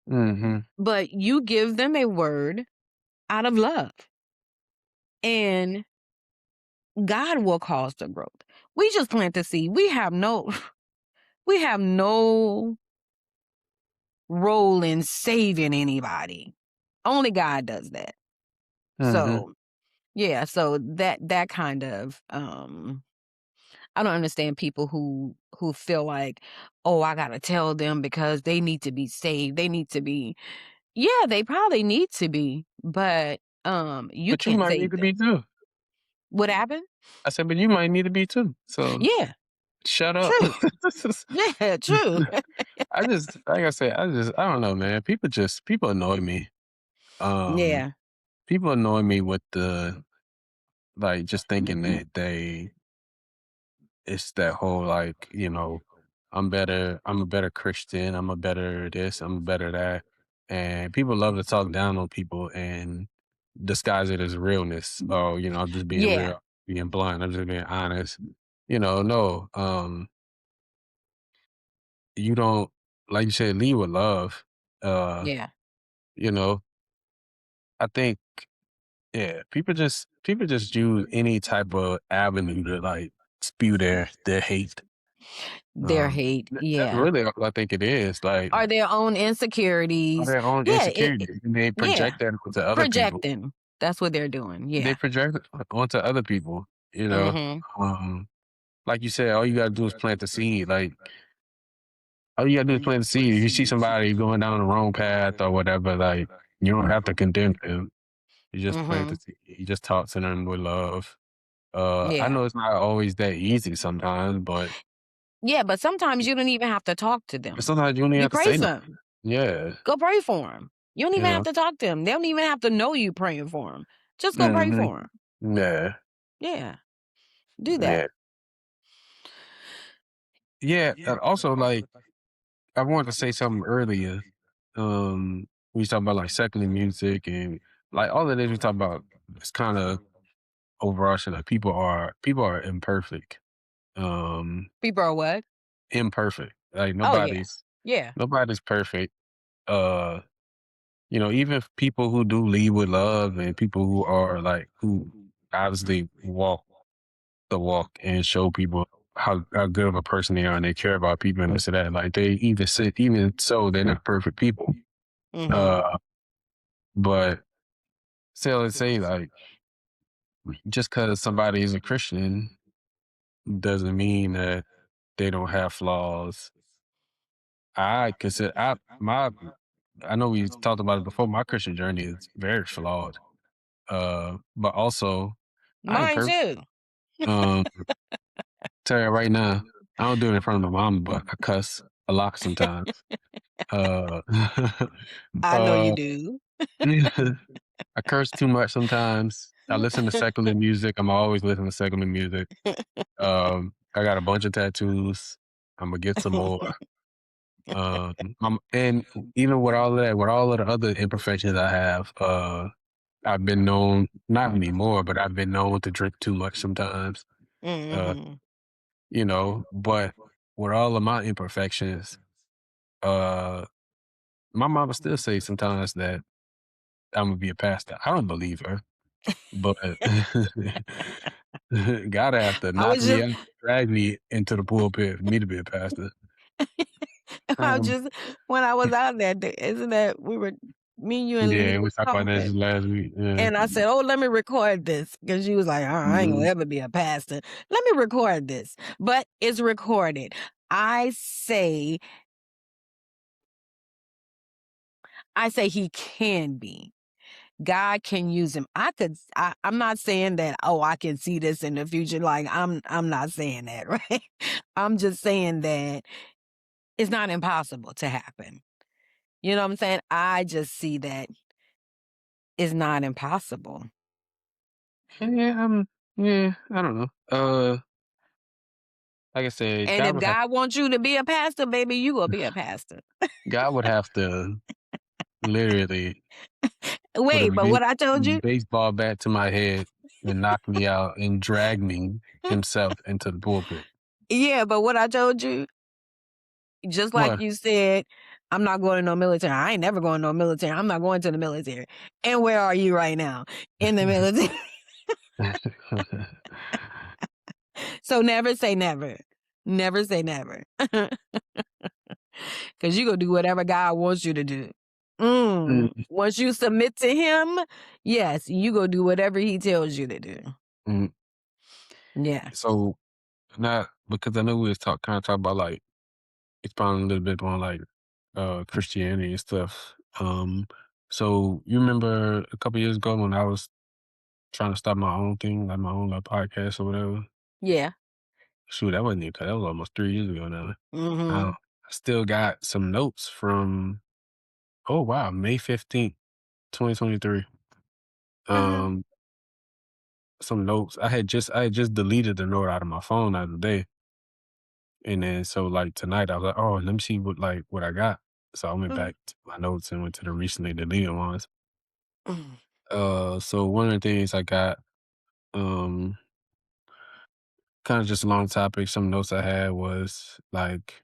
Mhm. but you give them a word out of love. And God will cause the growth. We just plant the seed. We have no role in saving anybody. Only God does that. Mhm. So, yeah, so that kind of I don't understand people who feel like, "Oh, I got to tell them because they need to be saved. They need to be." Yeah, they probably need to be, but you But you can't might need save to be them. too. What happened? I said, "But you might need to be too." So, Yeah, shut up. true. Yeah, true. I just like I said, I don't know, man. People annoy me. Um, Yeah, People annoy me with the like just thinking that they it's that whole like, I'm a better Christian, I'm a better this, I'm a better that. And people love to talk down on people and disguise it as realness. Oh, I'm just being yeah, real, being blunt, I'm just being honest. No. You don't like you said, lead with love. Uh, yeah. you know, I think yeah, people just use any type of avenue to like spew their hate. Their hate, That's yeah. really all I think it is, like, Or their own on insecurities. their own Yeah, insecurities, and they yeah, project that onto other people. projecting. That's what they're doing. They Yeah. project it onto other people, you know? Mhm. Um, like you said, all you gotta do is plant the seed, like, all you gotta do is plant the seed. If you see somebody going down the wrong path or whatever, like, you don't have to condemn them. You just plant the Mhm. seed. You just talk to them with love. I Yeah. know it's not always that easy sometimes, but Yeah, but sometimes you don't even have to talk to them. sometimes you don't even You have to pray say nothing. some. Yeah, Go pray for them. You don't you even have know? to talk to them. They don't even have to know you praying for them. Just go pray Mhm. for them. Yeah, Yeah, do that. yeah. Yeah, and also, like, I wanted to say something earlier. We was talking about, like, secular music and, like, all of this we talk about it's kinda overarching, like, people are imperfect. Um, People are what? Imperfect. Like, Oh, nobody's yes. Yeah. nobody's perfect. Uh, even people who do lead with love and people who are, like, who obviously walk the walk and show people how good of a person they are and they care about people and this and that. Like, they even so, they're not perfect people. Mhm. Uh, but still, let's say, like, just because somebody is a Christian doesn't mean that they don't have flaws. I consider I know we talked about it before. My Christian journey is very flawed. But also I ain't Mine perfect. too. Um, tell you right now, I don't do it in front of my mom, but I cuss a lot sometimes. Uh, I know you uh, do. I curse too much sometimes. I listen to secular music. I'm always listening to secular music. I got a bunch of tattoos. I'm gonna get some more. And even with all of that, with all of the other imperfections I have, I've been known, not anymore, but I've been known to drink too much sometimes. Uh, Mhm. but with all of my imperfections, uh, my mama still say sometimes that I'm gonna be a pastor. I don't believe her, but gotta have to I knock was me just out, drag me into the pulpit for me to be a pastor. I was Um, just when I was out there, isn't that we were me, you, and Lee yeah, we was talked about that talking, just last week. Yeah. and I said, "Oh, let me record this," because she was like, I ain't gonna Mhm. ever be a pastor. Let me record this." But it's recorded. I say I say he can be. God can use him. I'm not saying that, oh, I can see this in the future. Like I'm not saying that, right? I'm just saying that it's not impossible to happen. You know what I'm saying? I just see that it's not impossible. Yeah, I don't know. Like I said, And if God wants you to be a pastor, baby, you gonna be a pastor. God would have to literally put a Wait, but what I told you? baseball bat to my head and knock me out and drag me himself into the pulpit. Yeah, but what I told you, just like What? you said, I'm not going to no military. I ain't never going to no military. I'm not going to the military. And where are you right now? In the military. So never say never. Never say never. Because you going to do whatever God wants you to do. Mm, Once you submit to him, yes, you go do whatever he tells you to do. mm. Yeah. So not because I know we was kind of talk about like expounding a little bit on like Christianity and stuff. So you remember a couple years ago when I was trying to start my own thing, like my own like podcast or whatever. Yeah. Shoot, that wasn't even that was almost 3 years ago now. Mhm. I still got some notes from oh wow, May 15th, 2023. Uh-huh. Um, some notes. I had just deleted the note out of my phone the other day. And then so like tonight I was like, oh, let me see what I got. So I went Mhm. back to my notes and went to the recently deleted ones. Mhm. So one of the things I got, um, kind of just a long topic, some notes I had was like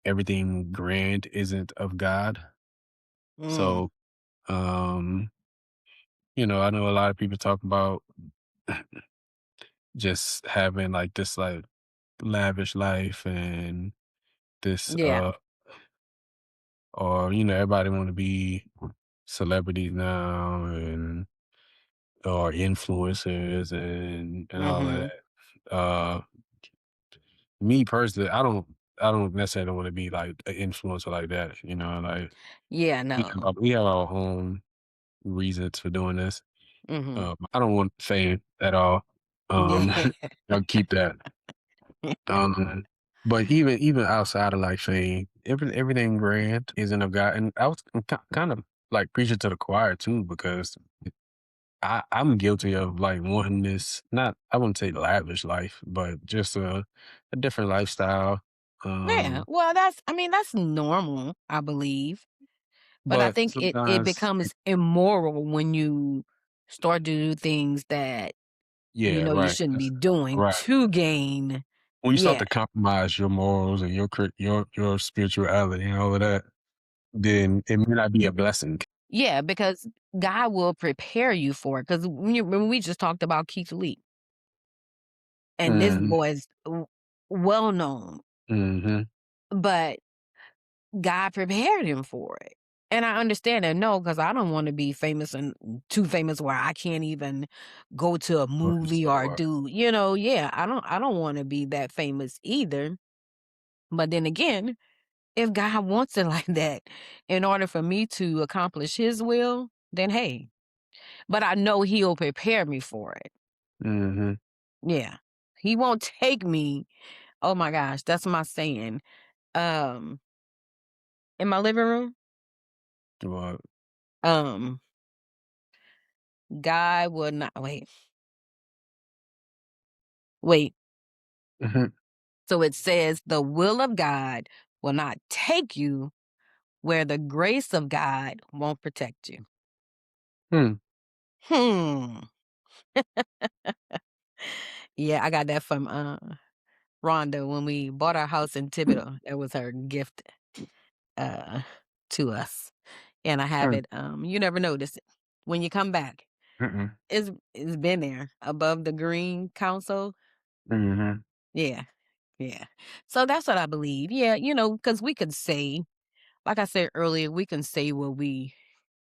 everything grand isn't of God. Mm. So um, I know a lot of people talk about just having like this like lavish life and this Yeah. or everybody want to be celebrities now and or influencers and all of Mhm. that. Me personally, I don't necessarily want to be like an influencer like that. Like Yeah, we no. have, we have our own reasons for doing this. Mhm. I don't want fame at all. Um, Yeah. I'll keep that. Um, but even outside of like fame, everything grand isn't of God. And I was kind of like preaching to the choir too, because I'm guilty of like wanting this, not, I wouldn't say lavish life, but just a different lifestyle. Yeah, Um, well, I mean, that's normal, I believe, but I but think it sometimes, becomes immoral when you start to do things that you yeah, know you right, shouldn't be doing right. to gain. When you start Yeah, to compromise your morals and your spirituality and all of that, then it may not be a blessing. yeah, because God will prepare you for it. Because when we just talked about Keith Lee, and this Mhm, boy is well known, mhm. but God prepared him for it. And I understand that. No, because I don't want to be famous and too famous where I can't even go to a Right, movie so or do I. do, yeah, I don't want to be that famous either. But then again, if God wants it like that in order for me to accomplish his will, then hey. But I know he'll prepare me for it. Mhm. Yeah. He won't take me. Oh my gosh, that's my saying. Um in my living room, Well, um, God will not wait. mhm. So it says the will of God will not take you where the grace of God won't protect you. Hmm. Hmm. Yeah, I got that from Rhonda when we bought our house in Thibodeau. That was her gift uh to us. And I have Hmm. it you never notice it. When you come back, Mm-mm. it's been there above the green console. Mhm. Yeah. Yeah. So that's what I believe. Yeah, because we could say, like I said earlier, we can say what we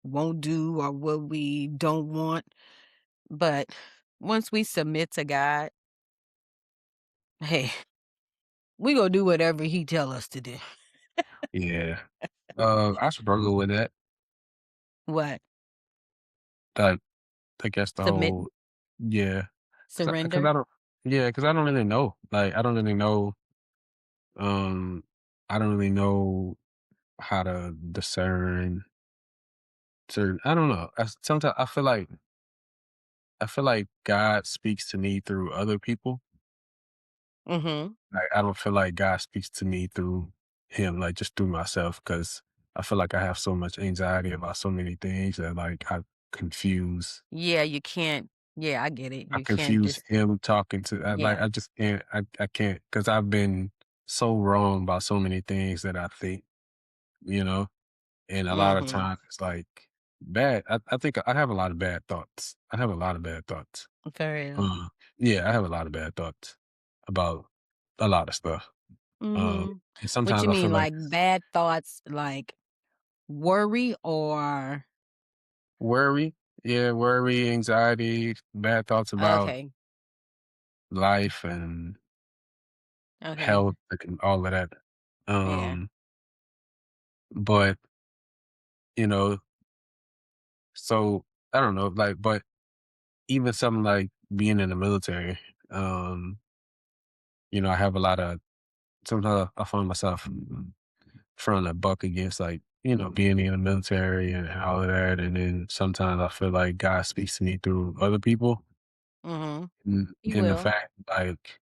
won't do or what we don't want. But once we submit to God, hey, we gonna do whatever He tell us to do. Yeah. I struggle with that. What? That I guess the Submit, whole, yeah, cause surrender. I don't, yeah, cause I don't really know. Like, I don't really know, um, I don't really know how to discern certain, I don't know. Sometimes I feel like God speaks to me through other people. Mm-hmm. Like, I don't feel like God speaks to me through him, like, just through myself, because I feel like I have so much anxiety about so many things that, like, confuse Yeah, you can't. Yeah, I get it. I You can't confuse just. him talking to, Yeah. I just can't, I can't, because I've been so wrong about so many things that I think, you know? And a lot of Mm-hmm. times it's like I think I have a lot of bad thoughts. I have a lot of bad thoughts. For real. Uh, yeah, I have a lot of bad thoughts about a lot of stuff. Mm-hmm. And What sometimes you I feel mean, like like bad thoughts, like worry or worry, yeah, worry, anxiety, bad thoughts about okay, life and okay, health, like, and all of that. yeah. Um, but you know, so I don't know, like, but even something like being in the military, I have a lot of, sometimes I find myself trying to buck against, like, being in the military and all of that. And then sometimes I feel like God speaks to me through other people. Mm-hmm. He And the will. fact, like,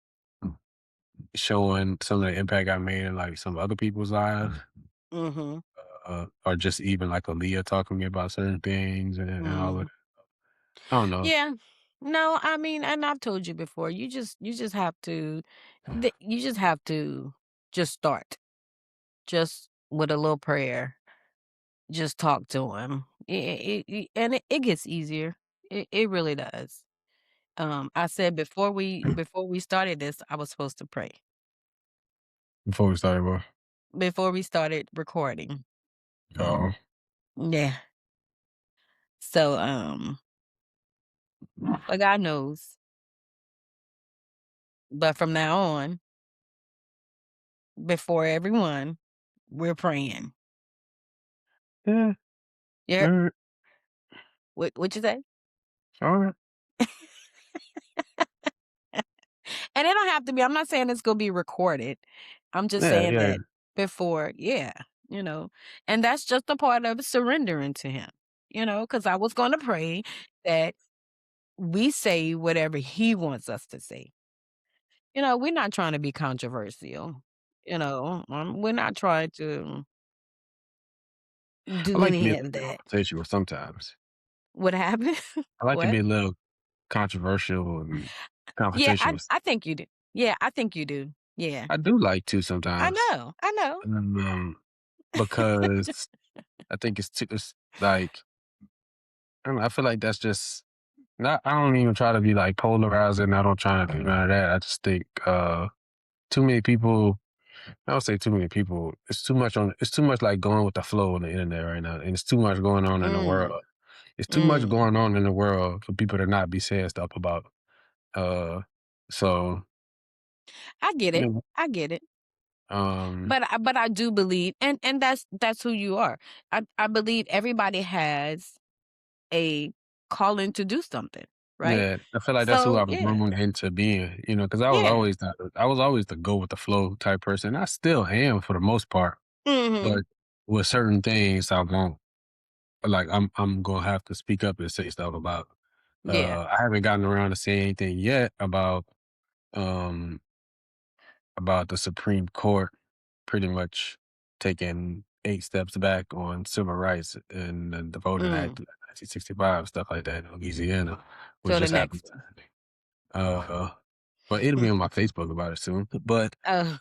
showing some of the impact I made in like some other people's lives, Mm-hmm. or just even like Aaliyah talking to me about certain things and all of Mm. that. I don't know. Yeah. No, I mean, and I've told you before, you just have to you just have to just start. Just with a little prayer. Just talk to him. And it gets easier. It really does. I said before we started this, I was supposed to pray. Before we started, well, Before we started recording. oh, Yeah. So but God knows. But from now on, before everyone, we're praying. yeah, Yeah. all right, What you say? all right. And it don't have to be, I'm not saying it's gonna be recorded. I'm just Yeah, saying yeah. that before, yeah, you know, and that's just a part of surrendering to him, because I was gonna pray that we say whatever he wants us to say. We're not trying to be controversial, we're not trying to I do like to be any a of little that. confrontational sometimes. What happened? I like to be What? a little controversial and Yeah, confrontational. I think you do. Yeah, I think you do. Yeah. I do like to I sometimes, know, I know. because I think it's like, I don't know, I feel like that's just not. I don't even try to be like polarizing. I don't try to do none of that. I just think too many people. I don't say too many people. It's too much on. It's too much like going with the flow on the internet right now, and it's too much going on in the Mm, world. It's too much mm. going on in the world for people to not be saying stuff about. Uh, so I get you it. know, I get it. um, But I do believe, and that's who you are. I believe everybody has a calling to do something, right? yeah, I feel like that's who So, I've yeah. grown into being. Because Yeah. I was always the go with the flow type person. I still am for the most part, but Mhm. with certain things, I won't. Like I'm gonna have to speak up and say stuff about. Yeah. I haven't gotten around to saying anything yet um about the Supreme Court pretty much taking 8 steps back on civil rights and the Voting Mm. Act of 1965, stuff like that in Louisiana, which So the just happened. next one. Uh, but it'll be on my Facebook about it soon. But Oh.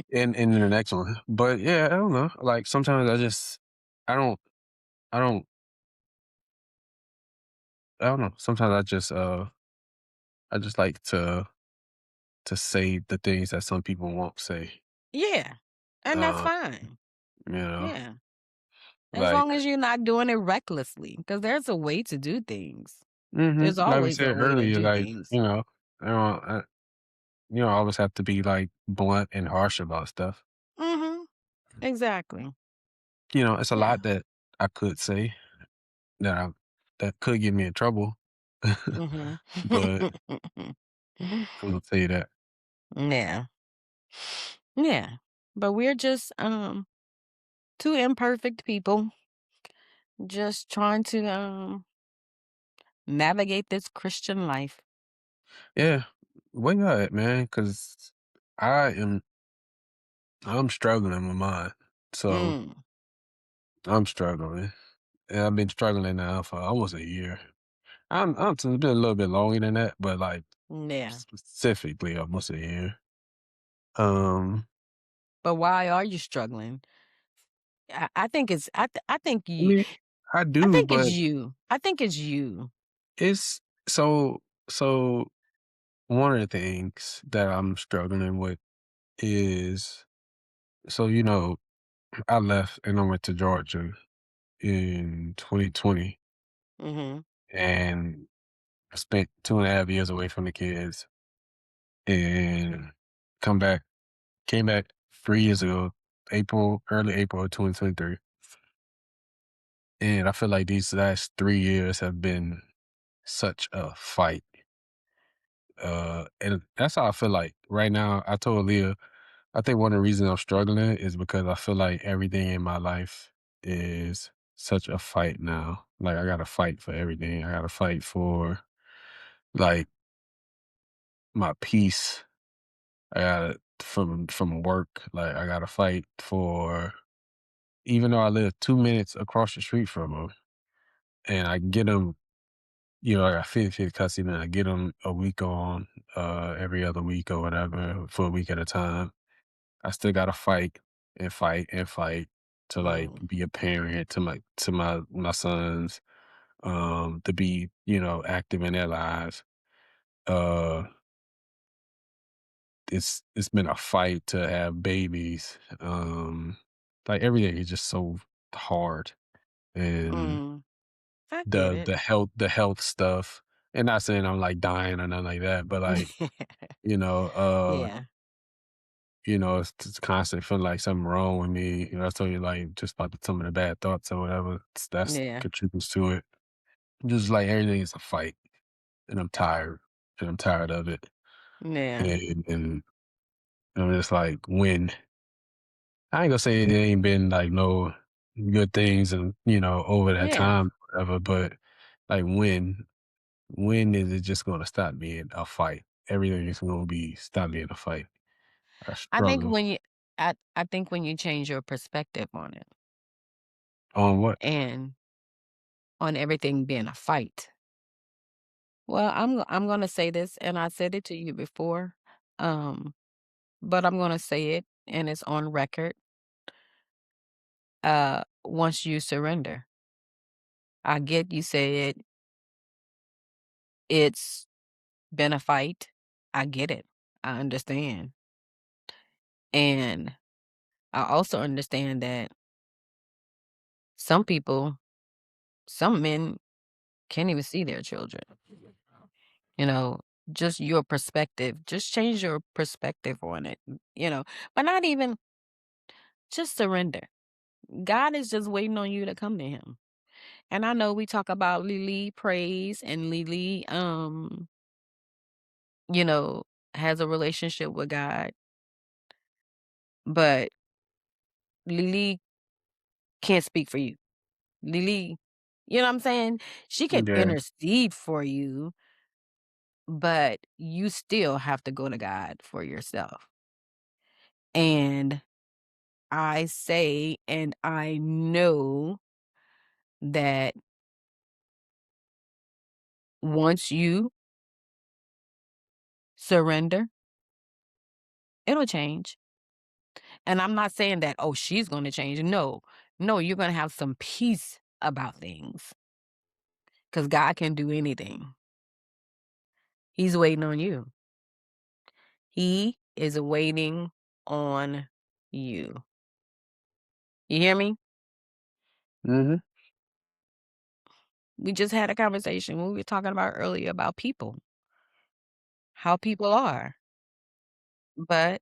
in the next one. But yeah, I don't know. Like sometimes I don't I don't I don't know. Sometimes I just like to say the things that some people won't say. Yeah. And that's Uh, fine. you know, Yeah. As long like as you're not doing it recklessly, because there's a way to do things. There's like we always a said way to earlier, do like, things. I don't you don't always have to be like blunt and harsh about stuff. Mhm. Exactly. It's a Yeah. lot that I could say that that could get me in trouble. Mhm. But I'm gonna tell you that. Yeah. Yeah. But we're just, two imperfect people just trying to, navigate this Christian life. Yeah. Where you at, man? Because I am I'm struggling with mine. So Mm. I'm struggling. And I've been struggling now for almost a year. It's been a little bit longer than that, but like Yeah. specifically almost a year. Um, But why are you struggling? I think it's I think I you mean, I I do, think it's but you. I think it's you. it's so one of the things that I'm struggling with is so I left and I went to Georgia in 2020 Mhm. and I spent 2.5 years away from the kids and come back came back 3 years ago, early April of 2023. And I feel like these last 3 years have been such a fight. And that's how I feel like right now. I told Leah, I think one of the reasons I'm struggling is because I feel like everything in my life is such a fight now. Like I gotta fight for everything. I gotta fight for like my peace. I gotta from work. Like I gotta fight for even though I live 2 minutes across the street from them, and I get them. I got 50 custody, and I get them a week on, every other week or whatever for a week at a time. I still gotta fight and fight and fight to like Mm. be a parent to my sons, to be, active in their lives. Uh it's been a fight to have babies. Like everything is just so hard. And Mm. I get the it. the health stuff. And not saying I'm like dying or nothing like that, but like, you know, uh Yeah. it's constant feeling like something wrong with me. I told you like just about some of the bad thoughts or whatever. That's Yeah. contributes to it. Just like everything is a fight, and I'm tired, and I'm tired of it. Yeah. and I'm just like, when I ain't gonna say it ain't been like no good things and over that Yeah. time, whatever, but like when is it just gonna stop being a fight? Everything is gonna be stop being a fight. I I think struggle. when you I think when you change your perspective on it On what? and on everything being a fight. Well, I'm gonna say this, and I said it to you before, um, but I'm gonna say it, and it's on record. Once you surrender, I get you said it's been a fight. I get it. I understand, and I also understand that some people, some men can't even see their children. You know, just your perspective. Just change your perspective on it. But not even just surrender. God is just waiting on you to come to him. And I know we talk about Lily prays and Lily you know, has a relationship with God, but Lily can't speak for you. Lily, you know what I'm saying? She can Yeah. intercede for you, but you still have to go to God for yourself. And I say and I know that once you surrender, it'll change. And I'm not saying that, oh, she's going to change. No, no, you're going to have some peace about things because God can do anything. He's waiting on you. He is waiting on you. You hear me? Mhm. We just had a conversation we were talking about earlier about people, how people are. But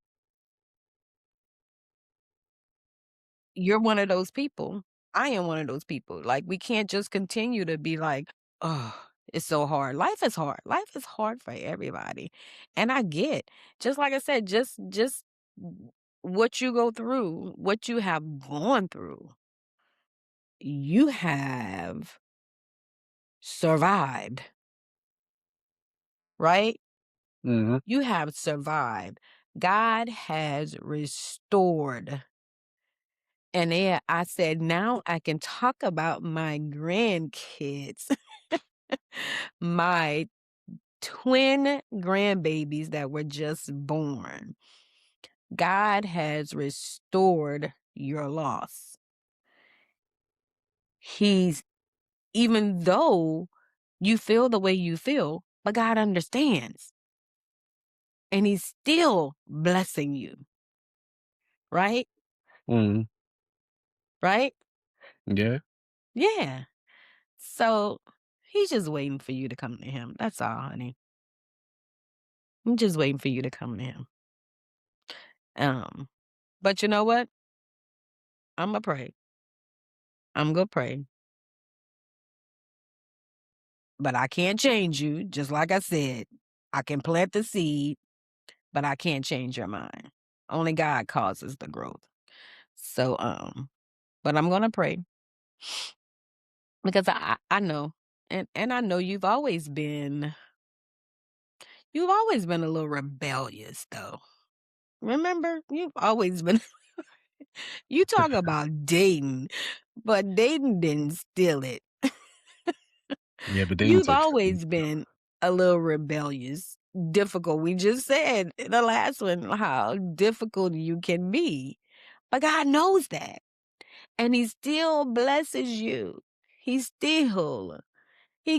you're one of those people. I am one of those people. Like, we can't just continue to be like, "Oh, it's so hard." Life is hard. Life is hard for everybody. And I get, just like I said, just what you go through, what you have gone through, you have survived, right? Mhm. You have survived. God has restored. And then I said, now I can talk about my grandkids, my twin grandbabies that were just born. God has restored your loss. He's, even though you feel the way you feel, but God understands and he's still blessing you, right? Mhm. Right? Yeah. Yeah. So he's just waiting for you to come to him. That's all, honey. I'm just waiting for you to come to him. Um, but you know what? I'm gonna pray. I'm gonna pray. But I can't change you, just like I said. I can plant the seed, but I can't change your mind. Only God causes the growth. So, but I'm gonna pray because I know, and I know you've always been a little rebellious though. Remember, you've always been. You talk about dating, but dating didn't steal it. Yeah, but they didn't You've take something. always been a little rebellious, difficult. We just said in the last one how difficult you can be. But God knows that. And He still blesses you. He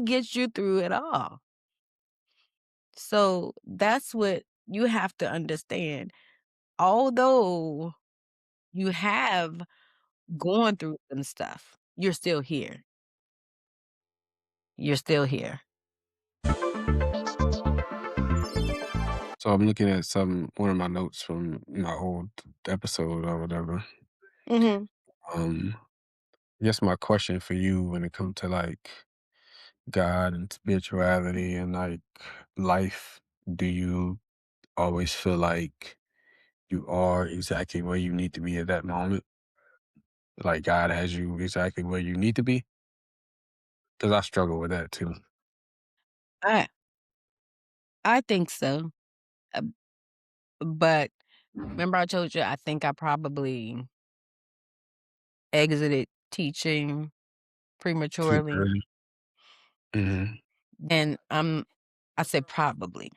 gets you through it all. So that's what you have to understand. Although you have gone through some stuff, you're still here. You're still here. So I'm looking at one of my notes from my old episode or whatever. Mhm. Um, I guess my question for you when it comes to like God and spirituality and like life, do you always feel like you are exactly where you need to be at that moment. Like God has you exactly where you need to be. Cause I struggle with that too. I I think so, uh, but remember I told you I think I probably exited teaching Too prematurely, early. Mhm. and I said probably.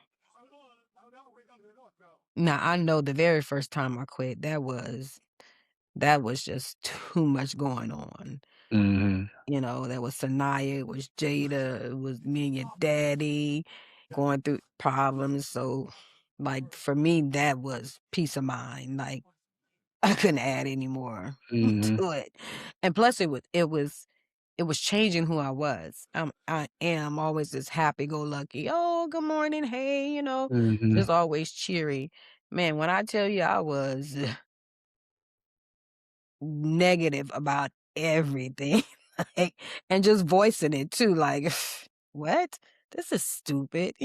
Now, I know the very first time I quit, that was just too much going on. Mhm. There was Sanaya, it was Jada, it was me and your daddy going through problems. So, like, for me, that was peace of mind. Like, I couldn't add any more Mhm. to it. And plus it was changing who I was. I am always this happy go lucky. Oh, good morning. Hey, Mhm. just always cheery. Man, when I tell you I was negative about everything, like, and just voicing it too, like, what? This is stupid.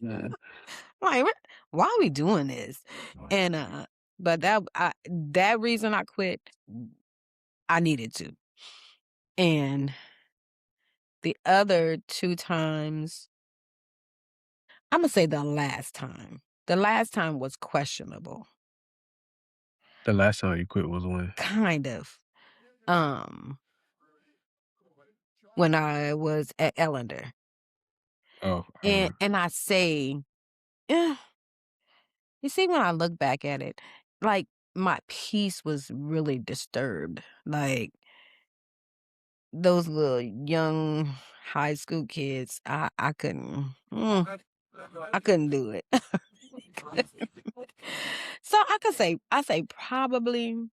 Yeah. Like, why are we doing this? And but that reason I quit, I needed to. And the other two times, Imma say the last time. The last time was questionable, The last time you quit was when? kind of, um, when I was at Ellender. Oh, I And remember. and I say, eh, you see, when I look back at it, like, my peace was really disturbed. Like, those little young high school kids, I couldn't do it. So I say probably.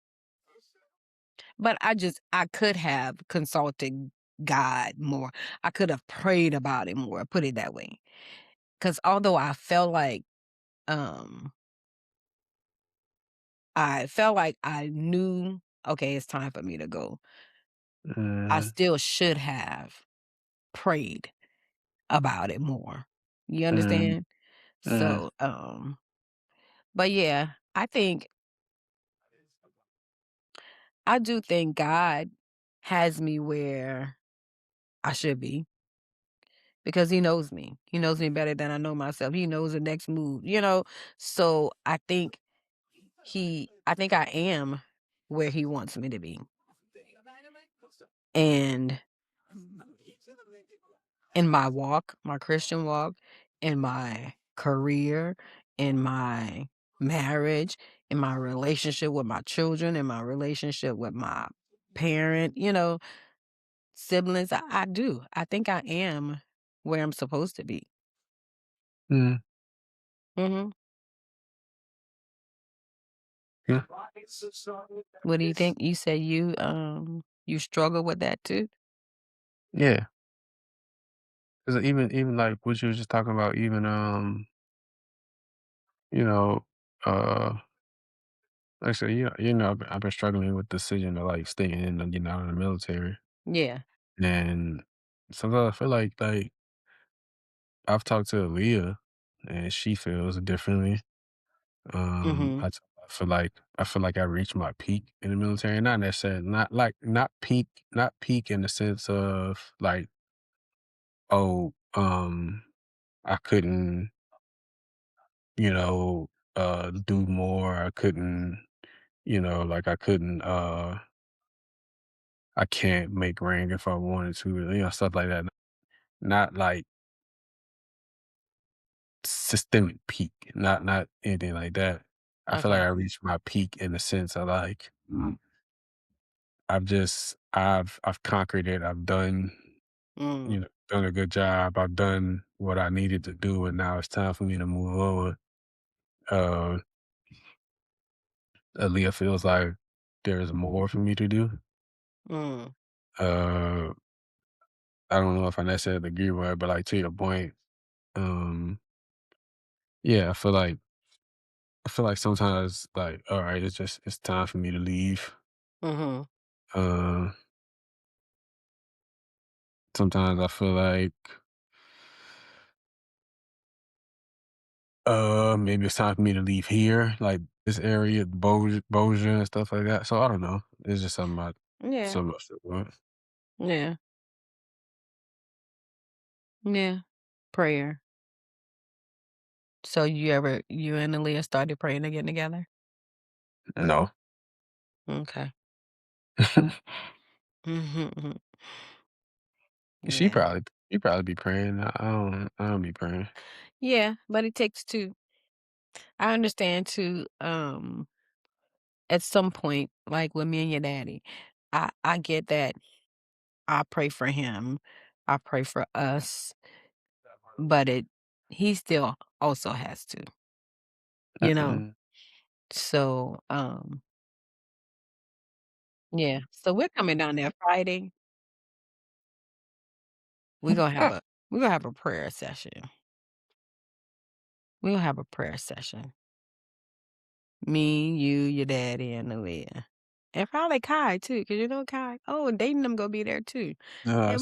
But I could have consulted God more. I could have prayed about it more, put it that way. Because although um, I felt like I knew, "Okay, it's time for me to go," I Mhm. still should have prayed about it more. You Mhm. understand? Mhm. So, but yeah, I do think God has me where I should be. Because he knows me. He knows me better than I know myself. He knows the next move. So I think I am where he wants me to be. And in my walk, my Christian walk, in my career, in my marriage, in my relationship with my children, in my relationship with my parent, siblings, I do. I think I am where I'm supposed to be. Mhm. Mhm. Yeah. What do you think? You say you struggle with that too? Yeah. 'Cause even like what you were just talking about, even, you know, uh, actually, I've been struggling with the decision to, like, stay in and get out of the military, Yeah. and sometimes I feel like I've talked to Aaliyah, and she feels differently. Mhm. I feel like I reached my peak in the military, not necessarily not peak in the sense of, like, oh, I couldn't, do more. I couldn't, like, I can't make rain if I wanted to, stuff like that. Not like systemic peak, not anything like that. I feel like Okay. I reached my peak in the sense of, like, I've conquered it. I've Mm. done a good job. I've done what I needed to do, and now it's time for me to move on. Uh, Aaliyah feels like there's more for me to do. Mm. Uh, I don't know if I necessarily agree with her, but, like, to your point, um, yeah, I feel like sometimes, like, all right, it's time for me to leave. Mhm. Uh, Sometimes I feel like Maybe it's time for me to leave here, like this area, Bossier and stuff like that. So I don't know. It's just Yeah, something I should want. yeah, yeah. Prayer. So you and Aaliyah started praying again together? No. Okay. Mhm. She Yeah. probably she probably be praying. I don't be praying. Yeah, but it takes two. I understand too, at some point, like with me and your daddy, I get that I pray for him, I pray for us, but he still also has to, you know? Mm-mm. So, yeah. So we're coming down there Friday. We're gonna have a we're gonna have a prayer session. We'll have a prayer session. Me, you, your daddy, and Aaliyah. And probably Kai too, 'cause you know Kai. Oh, and Dayton them gonna be there too. Yeah, Same.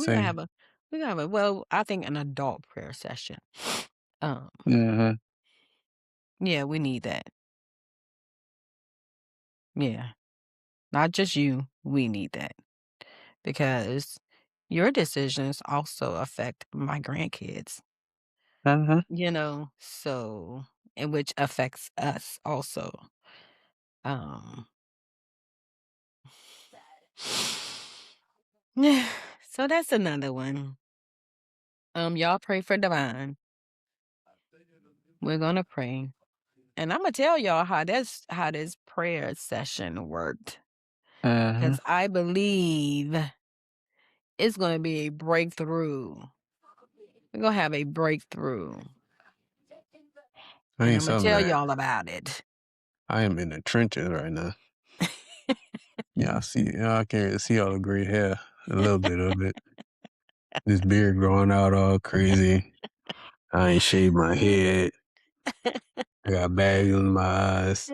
we're gonna have a well, I think an adult prayer session. Um, Mhm. yeah, we need that. Yeah. Not just you, we need that. Because your decisions also affect my grandkids, Mhm. so and which affects us also. Um so that's another one. Y'all pray for Divine. We're gonna pray. And Imma tell y'all how this prayer session worked, Mhm. because I believe it's gonna be a breakthrough. We're gonna have a breakthrough, I and need Imma something, tell man. y'all about it. I am in the trenches right now. Yeah, I see. Yeah, I can see all the gray hair, a little bit of it. This beard growing out all crazy. I ain't shaved my head. I got bags under my eyes.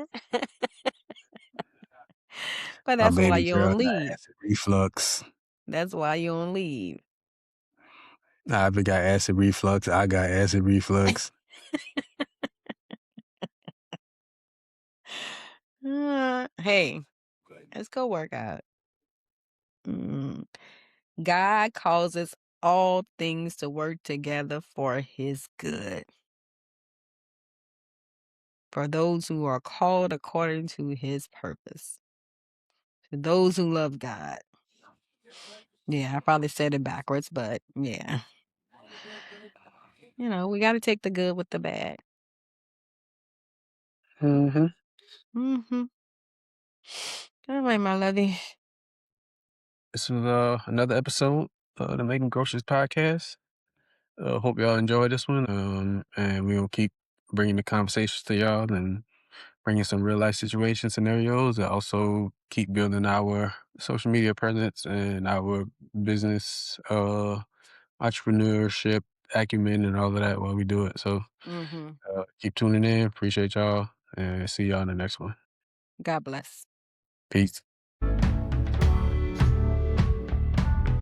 But My that's why baby you girl don't got leave. acid reflux. That's why you don't leave. I've got acid reflux. I got acid reflux. Hey, let's go work out. Mm. God causes all things to work together for his good. For those who are called according to his purpose. To those who love God. Yeah, I probably said it backwards, but yeah. We got to take the good with the bad. Mhm. Mhm. All right, my lovey. This was another episode of the Making Groceries podcast. Hope y'all enjoyed this one. And we'll keep bringing the conversations to y'all and bringing some real life situation scenarios, and also keep building our social media presence and our business entrepreneurship acumen and all of that while we do it. So Mhm. keep tuning in. Appreciate y'all and see y'all in the next one. God bless. Peace.